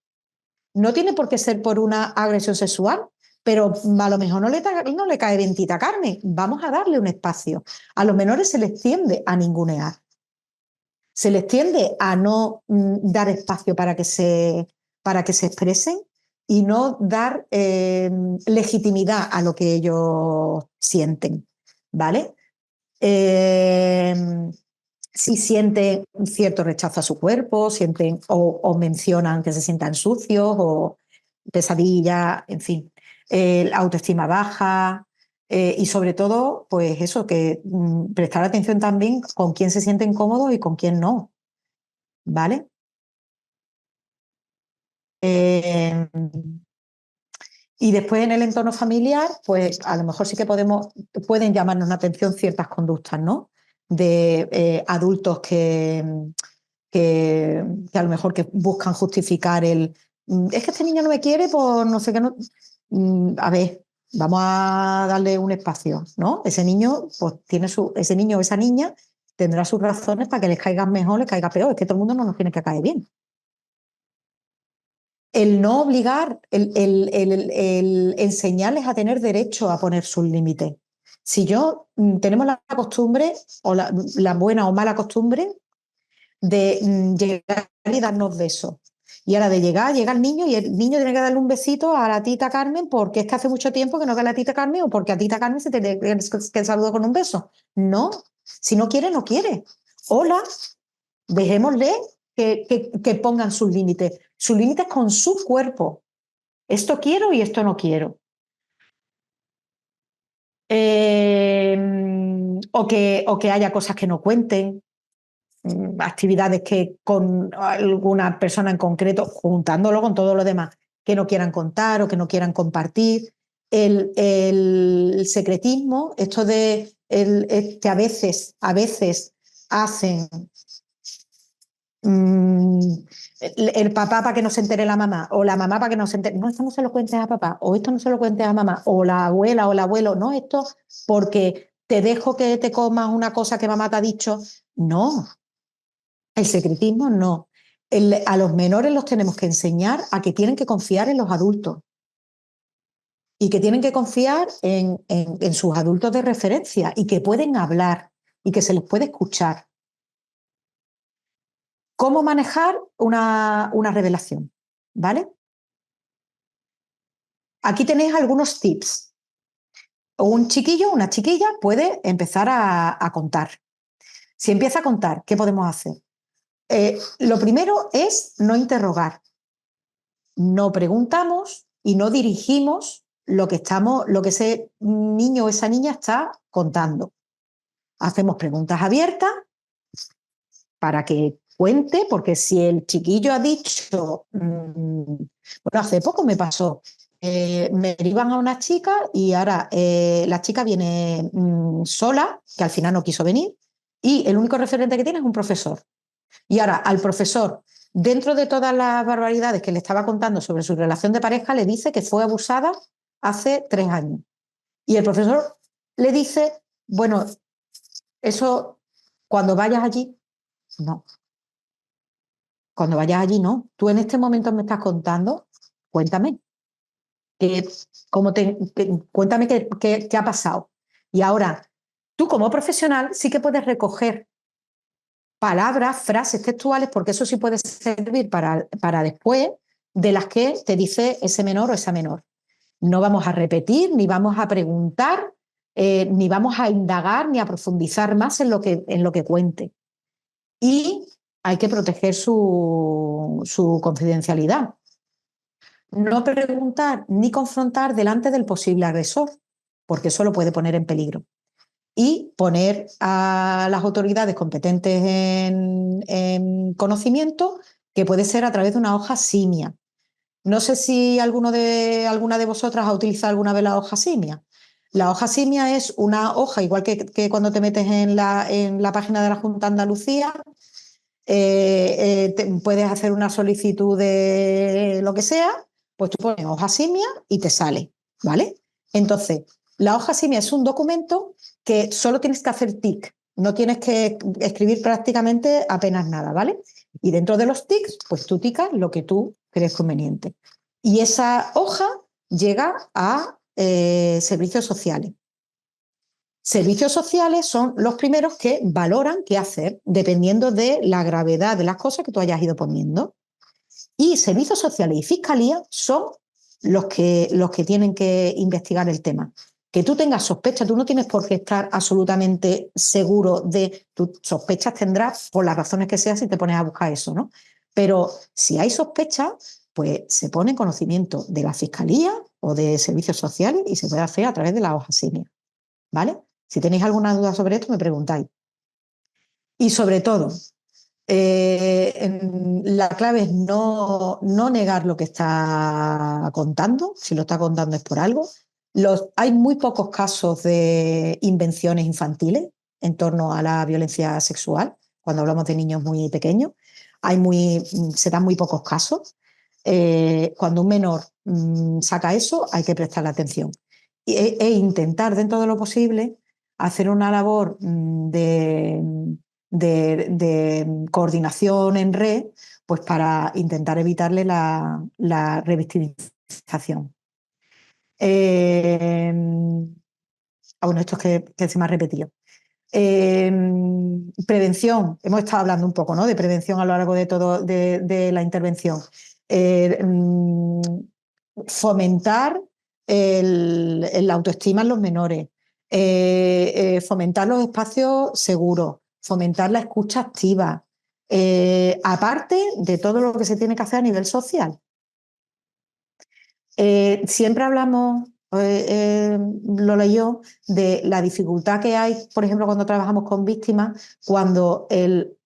No tiene por qué ser por una agresión sexual, pero a lo mejor no le cae bien tita Carmen. Vamos a darle un espacio. A los menores se les tiende a ningunear. Se les tiende a no dar espacio para que se expresen y no dar legitimidad a lo que ellos sienten, ¿vale? Si sienten cierto rechazo a su cuerpo, sienten o mencionan que se sientan sucios o pesadilla, en fin, autoestima baja y sobre todo, pues eso, que prestar atención también con quién se sienten cómodos y con quién no, ¿vale? Eh, y después en el entorno familiar, pues a lo mejor sí que pueden llamarnos la atención ciertas conductas, ¿no? De adultos que a lo mejor que buscan justificar es que este niño no me quiere por no sé qué. No. A ver, vamos a darle un espacio, ¿no? Ese niño, pues ese niño o esa niña tendrá sus razones para que les caiga mejor, les caiga peor. Es que todo el mundo no nos tiene que caer bien. El no obligar, el enseñarles a tener derecho a poner sus límites. Si tenemos la costumbre, o la buena o mala costumbre, de llegar y darnos besos. Y ahora llega el niño y el niño tiene que darle un besito a la tita Carmen porque es que hace mucho tiempo que no ve a la tita Carmen o porque a tita Carmen se tiene que saludar con un beso. No, si no quiere, no quiere. Hola, dejémosle que pongan sus límites con su cuerpo. Esto quiero y esto no quiero. O que haya cosas que no cuenten, actividades que con alguna persona en concreto, juntándolo con todo lo demás, que no quieran contar o que no quieran compartir. El secretismo, esto de que a veces hacen el papá para que no se entere la mamá, o la mamá para que no se entere, no, esto no se lo cuentes a papá, o esto no se lo cuentes a mamá, o la abuela o el abuelo, no, esto porque te dejo que te comas una cosa que mamá te ha dicho. No, el secretismo no. A los menores los tenemos que enseñar a que tienen que confiar en los adultos y que tienen que confiar en sus adultos de referencia y que pueden hablar y que se les puede escuchar. ¿Cómo manejar una revelación? ¿Vale? Aquí tenéis algunos tips. Un chiquillo, una chiquilla puede empezar a contar. Si empieza a contar, ¿qué podemos hacer? Lo primero es no interrogar. No preguntamos y no dirigimos lo que ese niño o esa niña está contando. Hacemos preguntas abiertas para que cuente, porque si el chiquillo ha dicho, bueno, hace poco me pasó, me derivan a una chica y ahora la chica viene sola, que al final no quiso venir, y el único referente que tiene es un profesor. Y ahora al profesor, dentro de todas las barbaridades que le estaba contando sobre su relación de pareja, le dice que fue abusada hace 3 años. Y el profesor le dice, bueno, eso cuando vayas allí, no. Cuando vayas allí, no. Tú en este momento me estás contando, cuéntame. Cuéntame qué ha pasado. Y ahora, tú como profesional sí que puedes recoger palabras, frases textuales, porque eso sí puede servir para después de las que te dice ese menor o esa menor. No vamos a repetir, ni vamos a preguntar, ni vamos a indagar, ni a profundizar más en lo que cuente. Y hay que proteger su confidencialidad. No preguntar ni confrontar delante del posible agresor, porque eso lo puede poner en peligro. Y poner a las autoridades competentes en conocimiento, que puede ser a través de una hoja simia. No sé si alguna de vosotras ha utilizado alguna vez la hoja simia. La hoja simia es una hoja, igual que cuando te metes en la página de la Junta de Andalucía, puedes hacer una solicitud de lo que sea, pues tú pones hoja simia y te sale, ¿vale? Entonces, la hoja simia es un documento que solo tienes que hacer tic, no tienes que escribir prácticamente apenas nada, ¿vale? Y dentro de los tics, pues tú ticas lo que tú crees conveniente. Y esa hoja llega a servicios sociales. Servicios sociales son los primeros que valoran qué hacer, dependiendo de la gravedad de las cosas que tú hayas ido poniendo. Y servicios sociales y fiscalía son los que tienen que investigar el tema. Que tú tengas sospechas, tú no tienes por qué estar absolutamente seguro de tus sospechas, tendrás por las razones que sea si te pones a buscar eso, ¿no? Pero si hay sospechas, pues se pone en conocimiento de la fiscalía o de servicios sociales y se puede hacer a través de la hoja simia, ¿vale? Si tenéis alguna duda sobre esto, me preguntáis. Y sobre todo, la clave es no negar lo que está contando. Si lo está contando es por algo. Hay muy pocos casos de invenciones infantiles en torno a la violencia sexual, cuando hablamos de niños muy pequeños. Se dan muy pocos casos. Cuando un menor saca eso, hay que prestarle atención. E intentar, dentro de lo posible, hacer una labor de coordinación en red, pues para intentar evitarle la revictimización. Bueno, esto es que se me ha repetido. Prevención, hemos estado hablando un poco, ¿no?, de prevención a lo largo de la intervención. Fomentar la autoestima en los menores, fomentar los espacios seguros, fomentar la escucha activa, aparte de todo lo que se tiene que hacer a nivel social. Siempre hablamos, Lola y yo, de la dificultad que hay, por ejemplo, cuando trabajamos con víctimas, cuando el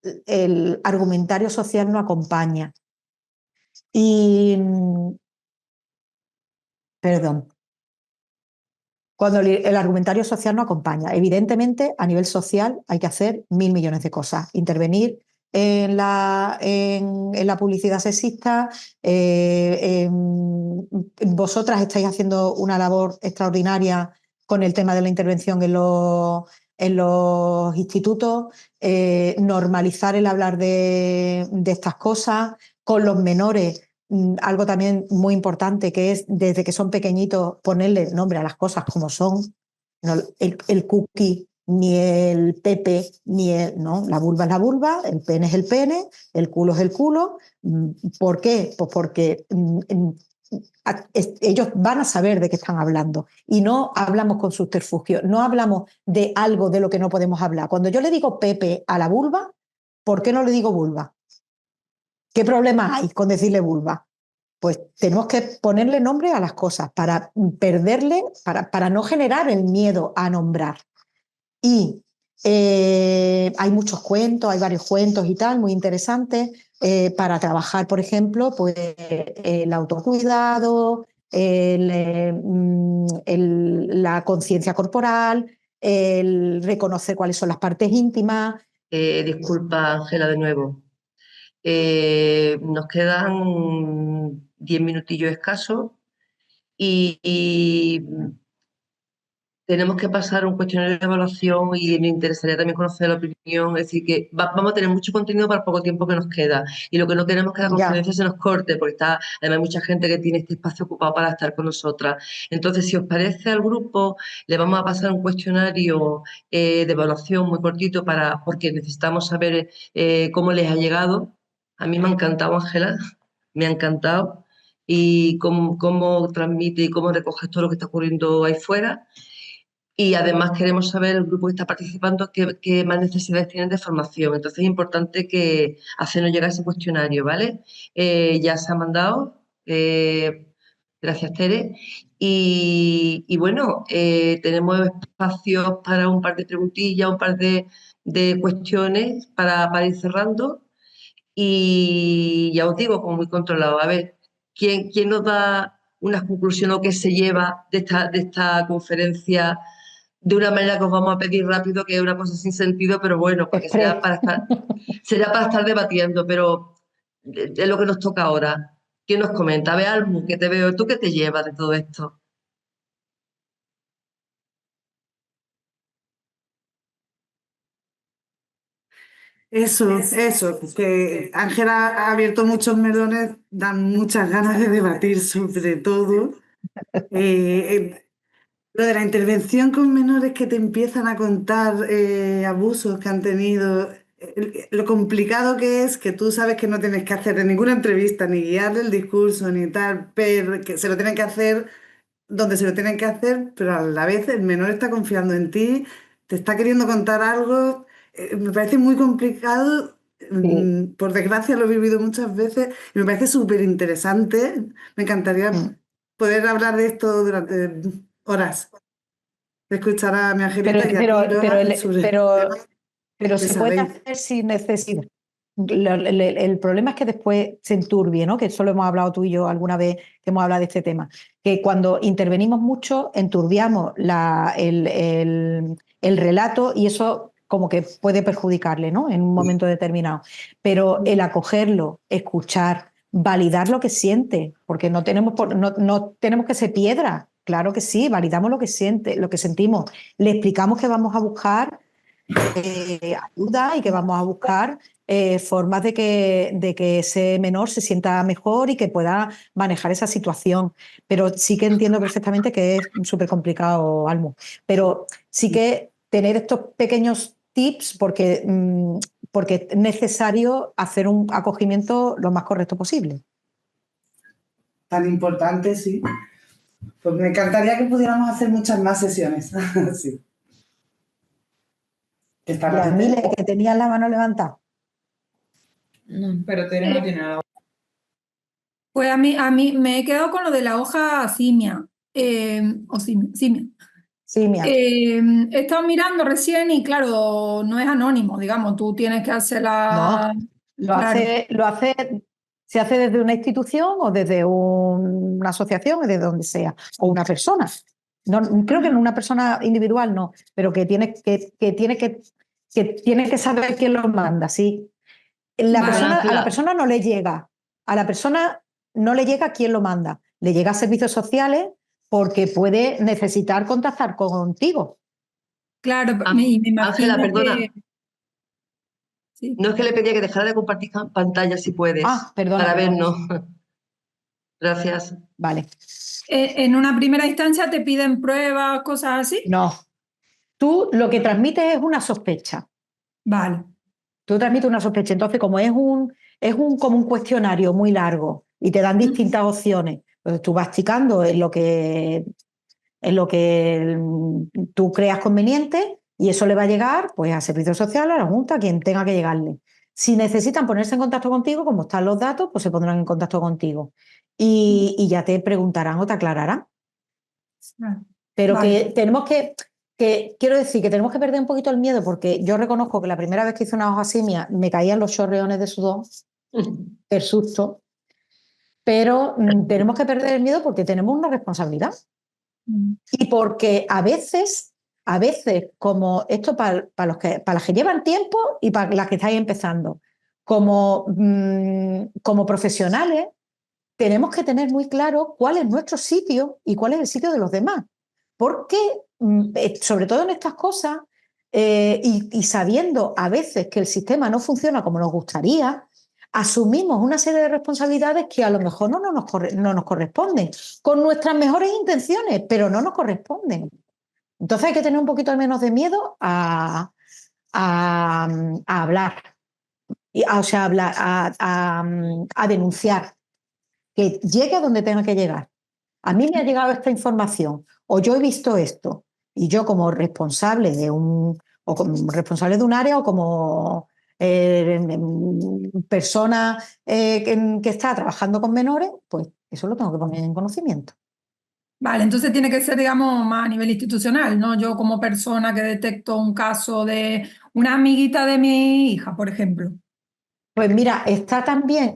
argumentario social no acompaña. Perdón. Cuando el argumentario social no acompaña. Evidentemente, a nivel social hay que hacer 1000 millones de cosas. Intervenir en la publicidad sexista. Vosotras estáis haciendo una labor extraordinaria con el tema de la intervención en los institutos. Normalizar el hablar de estas cosas con los menores. Algo también muy importante, que es desde que son pequeñitos ponerle nombre a las cosas como son. No, el cookie, ni el pepe, no, la vulva es la vulva, el pene es el pene, el culo es el culo. ¿Por qué? Pues porque ellos van a saber de qué están hablando y no hablamos con subterfugio, no hablamos de algo de lo que no podemos hablar. Cuando yo le digo pepe a la vulva, ¿por qué no le digo vulva? ¿Qué problema hay con decirle vulva? Pues tenemos que ponerle nombre a las cosas para perderle, para no generar el miedo a nombrar. Y hay muchos cuentos, hay varios cuentos y tal, muy interesantes, para trabajar, por ejemplo, pues el autocuidado, la conciencia corporal, el reconocer cuáles son las partes íntimas. Disculpa, Ángela, de nuevo. Nos quedan 10 minutillos escasos y tenemos que pasar un cuestionario de evaluación y me interesaría también conocer la opinión. Es decir, que vamos a tener mucho contenido para el poco tiempo que nos queda. Y lo que no queremos es que la conferencia se nos corte, porque además hay mucha gente que tiene este espacio ocupado para estar con nosotras. Entonces, si os parece al grupo, le vamos a pasar un cuestionario de evaluación muy cortito porque necesitamos saber cómo les ha llegado. A mí me ha encantado, Ángela, me ha encantado. y cómo transmite y cómo recoges todo lo que está ocurriendo ahí fuera. Y además queremos saber, el grupo que está participando, qué más necesidades tienen de formación. Entonces es importante que hacernos llegar ese cuestionario, ¿vale? Ya se ha mandado. Gracias, Tere. Y bueno, tenemos espacios para un par de preguntillas, un par de cuestiones para ir cerrando. Y ya os digo, como muy controlado. A ver, ¿quién nos da una conclusión o qué se lleva de esta conferencia de una manera que os vamos a pedir rápido, que es una cosa sin sentido, pero bueno, porque será Express. para estar debatiendo, pero es lo que nos toca ahora. ¿Quién nos comenta? A ver, Almu, que te veo, ¿tú qué te llevas de todo esto? Eso, que Ángela ha abierto muchos melones, dan muchas ganas de debatir sobre todo. Eh, Lo de la intervención con menores que te empiezan a contar abusos que han tenido, lo complicado que es que tú sabes que no tienes que hacer ninguna entrevista, ni guiarle el discurso, ni tal, pero que se lo tienen que hacer donde se lo tienen que hacer, pero a la vez el menor está confiando en ti, te está queriendo contar algo. Me parece muy complicado. Sí. Por desgracia lo he vivido muchas veces y me parece súper interesante. Me encantaría Mm. poder hablar de esto durante horas, de escuchar a mi Pero, Angelita y a pero, ti, pero, Lola, sobre pero qué se puede sabéis. hacer sin necesidad. El problema es que después se enturbie, ¿no? Que eso lo hemos hablado tú y yo alguna vez que hemos hablado de este tema. Que cuando intervenimos mucho, enturbiamos el relato y eso como que puede perjudicarle, ¿no? En un momento determinado. Pero el acogerlo, escuchar, validar lo que siente, porque no tenemos que ser piedra. Claro que sí, validamos lo que siente, lo que sentimos. Le explicamos que vamos a buscar ayuda y que vamos a buscar formas de que ese menor se sienta mejor y que pueda manejar esa situación. Pero sí que entiendo perfectamente que es súper complicado, Almo. Pero sí que tener estos pequeños tips porque es necesario hacer un acogimiento lo más correcto posible. Tan importante, sí. Pues me encantaría que pudiéramos hacer muchas más sesiones. Sí. ¿Está la gente? Yasmile, que tenías la mano levantada. Pero Tere no tiene nada. Pues a mí me he quedado con lo de la hoja simia. O simia. Sí, mira. He estado mirando recién y claro, no es anónimo, digamos, tú tienes que hacer la... No, Claro. se hace desde una institución o desde una asociación, o desde donde sea, o una persona. No, creo que en una persona individual no, pero que tiene que saber quién lo manda, sí. Vale. A la persona no le llega, a la persona no le llega quién lo manda, le llega a servicios sociales porque puede necesitar contactar contigo. Claro, me imagino Ángela, perdona, que... Sí. no es que le pedía que dejara de compartir pantalla si puedes, Perdona, para perdona. vernos. Gracias. Vale. En una primera instancia te piden pruebas, cosas así. No. Tú lo que transmites es una sospecha. Vale. Tú transmites una sospecha. Entonces, como como un cuestionario muy largo y te dan distintas opciones, pues tú vas ticando en lo que tú creas conveniente y eso le va a llegar pues a servicios sociales, a la Junta, a quien tenga que llegarle. Si necesitan ponerse en contacto contigo, como están los datos, pues se pondrán en contacto contigo y ya te preguntarán o te aclararán. Pero Vale. que quiero decir que tenemos que perder un poquito el miedo, porque yo reconozco que la primera vez que hice una hoja simia me caían los chorreones de sudor, el susto, pero tenemos que perder el miedo porque tenemos una responsabilidad. Y porque a veces, como esto para las que llevan tiempo y para las que estáis empezando, como profesionales, tenemos que tener muy claro cuál es nuestro sitio y cuál es el sitio de los demás. Porque, sobre todo en estas cosas, y sabiendo a veces que el sistema no funciona como nos gustaría, asumimos una serie de responsabilidades que a lo mejor no nos corresponden, con nuestras mejores intenciones, pero no nos corresponden. Entonces hay que tener un poquito menos de miedo a hablar, a denunciar. que llegue a donde tenga que llegar. A mí me ha llegado esta información o yo he visto esto y yo como responsable de un área o como persona que está trabajando con menores, pues eso lo tengo que poner en conocimiento. Vale, entonces tiene que ser, digamos, más a nivel institucional, ¿no? Yo como persona que detecto un caso de una amiguita de mi hija, por ejemplo. Pues mira, está también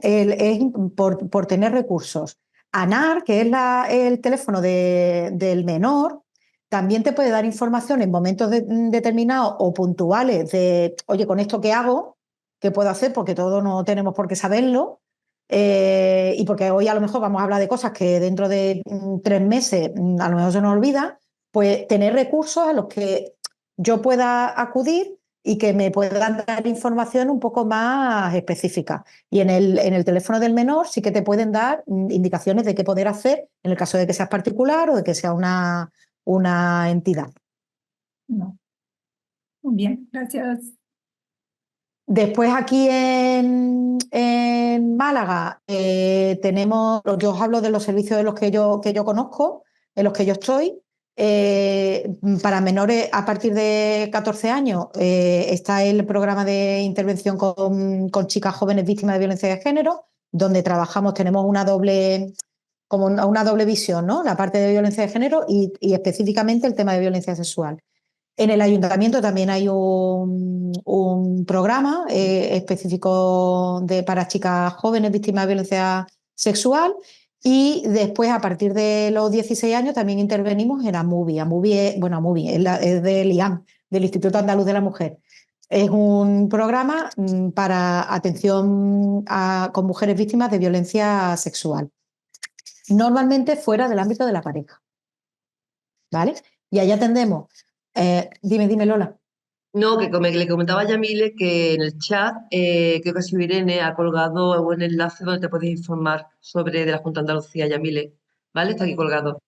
por tener recursos. ANAR, que es el teléfono del menor, también te puede dar información en momentos determinados o puntuales de, oye, con esto qué hago, qué puedo hacer, porque todos no tenemos por qué saberlo. Y porque hoy a lo mejor vamos a hablar de cosas que dentro de 3 meses a lo mejor se nos olvida, pues tener recursos a los que yo pueda acudir y que me puedan dar información un poco más específica. Y en el teléfono del menor sí que te pueden dar indicaciones de qué poder hacer en el caso de que seas particular o de que sea una entidad. No. Muy bien, gracias. Después aquí en Málaga yo os hablo de los servicios de los que yo conozco, en los que yo estoy. Para menores a partir de 14 años está el programa de intervención con chicas jóvenes víctimas de violencia de género, donde trabajamos, tenemos como una doble visión, ¿no? La parte de violencia de género y específicamente el tema de violencia sexual. En el ayuntamiento también hay un programa específico para chicas jóvenes víctimas de violencia sexual y después a partir de los 16 años también intervenimos en AMUVI. AMUVI es del IAM, del Instituto Andaluz de la Mujer. Es un programa para atención con mujeres víctimas de violencia sexual, normalmente fuera del ámbito de la pareja, ¿vale? Y allá atendemos. Dime, Lola. No, le comentaba a Yamile que en el chat, creo que ha sido Irene, ha colgado un enlace donde te puedes informar de la Junta de Andalucía, Yamile. ¿Vale? Está aquí colgado.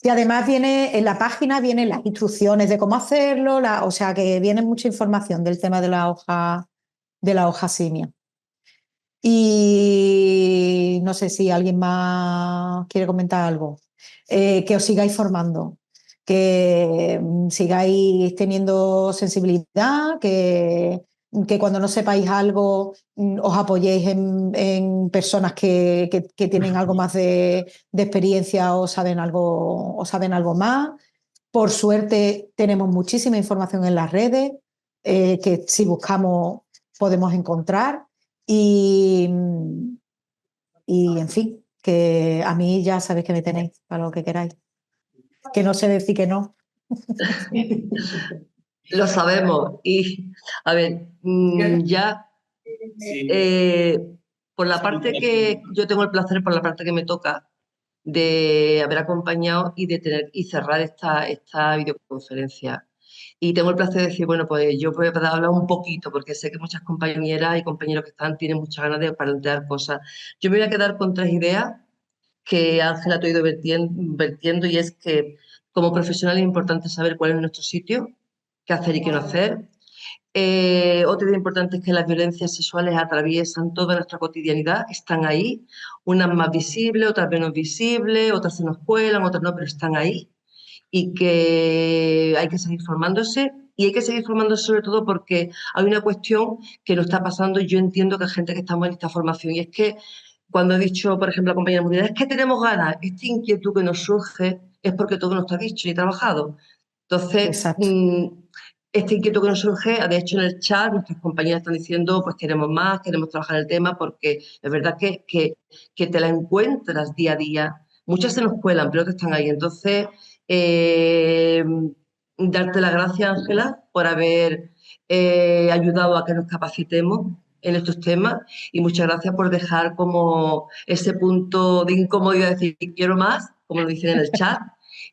Y además en la página vienen las instrucciones de cómo hacerlo, o sea que viene mucha información del tema de la hoja simia. Y no sé si alguien más quiere comentar algo. Que os sigáis formando, que sigáis teniendo sensibilidad, que cuando no sepáis algo os apoyéis en personas que tienen algo más de experiencia o saben algo más. Por suerte tenemos muchísima información en las redes que si buscamos podemos encontrar y en fin, que a mí ya sabéis que me tenéis para lo que queráis. Que no sé decir que no. Lo sabemos. Y, a ver, ya por la parte que yo tengo el placer, por la parte que me toca, de haber acompañado y de tener y cerrar esta videoconferencia. Y tengo el placer de decir, bueno, pues yo voy a hablar un poquito, porque sé que muchas compañeras y compañeros que tienen muchas ganas de plantear cosas. Yo me voy a quedar con 3 ideas que Ángela te ha ido vertiendo, y es que como profesional es importante saber cuál es nuestro sitio, qué hacer y qué no hacer. Otra idea importante es que las violencias sexuales atraviesan toda nuestra cotidianidad, están ahí, unas más visibles, otras menos visibles, otras se nos cuelan, otras no, pero están ahí, y que hay que seguir formándose. Y hay que seguir formándose sobre todo porque hay una cuestión que nos está pasando y yo entiendo que hay gente que estamos en esta formación, y es que cuando he dicho, por ejemplo, la compañera mundial, es que tenemos ganas, esta inquietud que nos surge es porque todo no está dicho ni trabajado. Entonces, Exacto. este inquietud que nos surge, de hecho en el chat nuestras compañeras están diciendo, pues queremos más, queremos trabajar el tema, porque es verdad que te la encuentras día a día. Muchas se nos cuelan, pero que están ahí. Entonces, darte las gracias, Ángela, por haber ayudado a que nos capacitemos en estos temas, y muchas gracias por dejar como ese punto de incomodidad de decir quiero más, como lo dicen en el chat,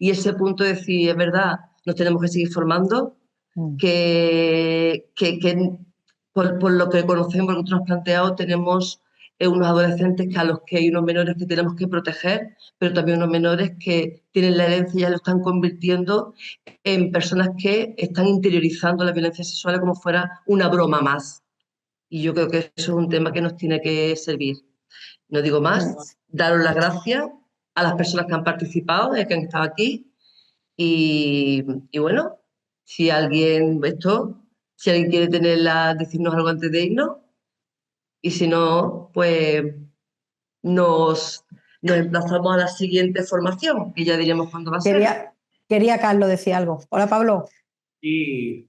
y ese punto de decir, es verdad, nos tenemos que seguir formando, que por lo que conocemos, por lo que nos has planteado, tenemos unos adolescentes a los que hay unos menores que tenemos que proteger, pero también unos menores que tienen la herencia y ya lo están convirtiendo en personas que están interiorizando la violencia sexual como fuera una broma más. Y yo creo que eso es un tema que nos tiene que servir. No digo más, daros las gracias a las personas que han participado, que han estado aquí. Y bueno, si alguien quiere decirnos algo antes de irnos, y si no, pues nos emplazamos a la siguiente formación, que ya diremos cuándo va a ser. Quería Carlos decir algo. Hola, Pablo. Y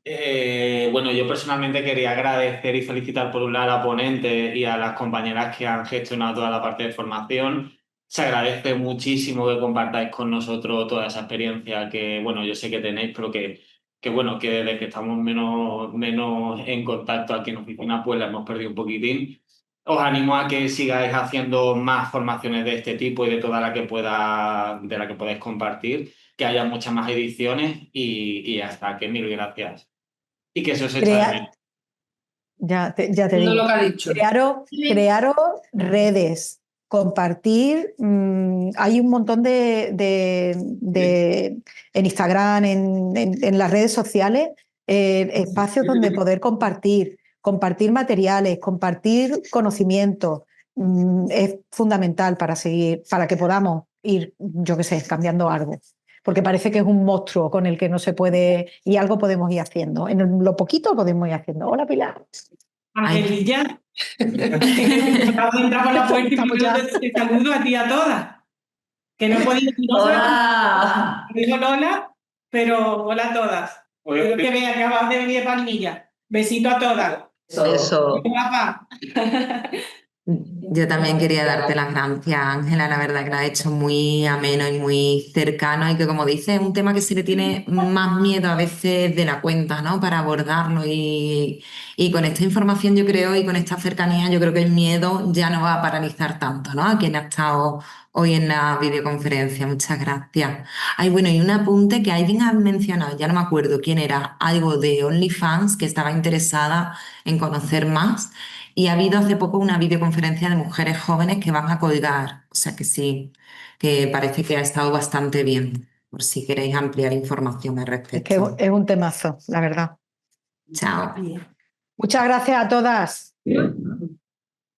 bueno, yo personalmente quería agradecer y felicitar por un lado a la ponente y a las compañeras que han gestionado toda la parte de formación. Se agradece muchísimo que compartáis con nosotros toda esa experiencia que, bueno, yo sé que tenéis, pero bueno, que desde que estamos menos en contacto aquí en oficina, pues la hemos perdido un poquitín. Os animo a que sigáis haciendo más formaciones de este tipo y de toda la que de la que podáis compartir, que haya muchas más ediciones y hasta que mil gracias. Y que se os echa de menos. Ya te No digo. lo que ha dicho. Crearos redes, compartir. Hay un montón en Instagram, en las redes sociales, espacios donde poder compartir materiales, compartir conocimientos. Es fundamental para seguir, para que podamos ir, yo qué sé, cambiando algo. Porque parece que es un monstruo con el que no se puede, y algo podemos ir haciendo. En lo poquito podemos ir haciendo. Hola, Pilar. Angelilla, acabo de entrar por la puerta y te saludo a ti a todas. Que no he podido decir ¡Hola! digo Lola, pero hola a todas. Espero que vean que acabas de venir de Palmilla. Besito a todas. Eso. Guapa. Yo también quería darte las gracias, Ángela. La verdad que lo has hecho muy ameno y muy cercano y que, como dices, es un tema que se le tiene más miedo a veces de la cuenta, ¿no? Para abordarlo y con esta información yo creo y con esta cercanía yo creo que el miedo ya no va a paralizar tanto, ¿no? A quien ha estado hoy en la videoconferencia. Muchas gracias. Ay, bueno, y un apunte que alguien ha mencionado, ya no me acuerdo quién era, algo de OnlyFans, que estaba interesada en conocer más. Y ha habido hace poco una videoconferencia de mujeres jóvenes que van a colgar, o sea que sí, que parece que ha estado bastante bien, por si queréis ampliar información al Es que respecto. es un temazo, la verdad. Chao. Muchas gracias a todas.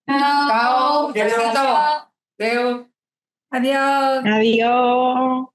Chao. Besito. Adiós. Adiós. Adiós.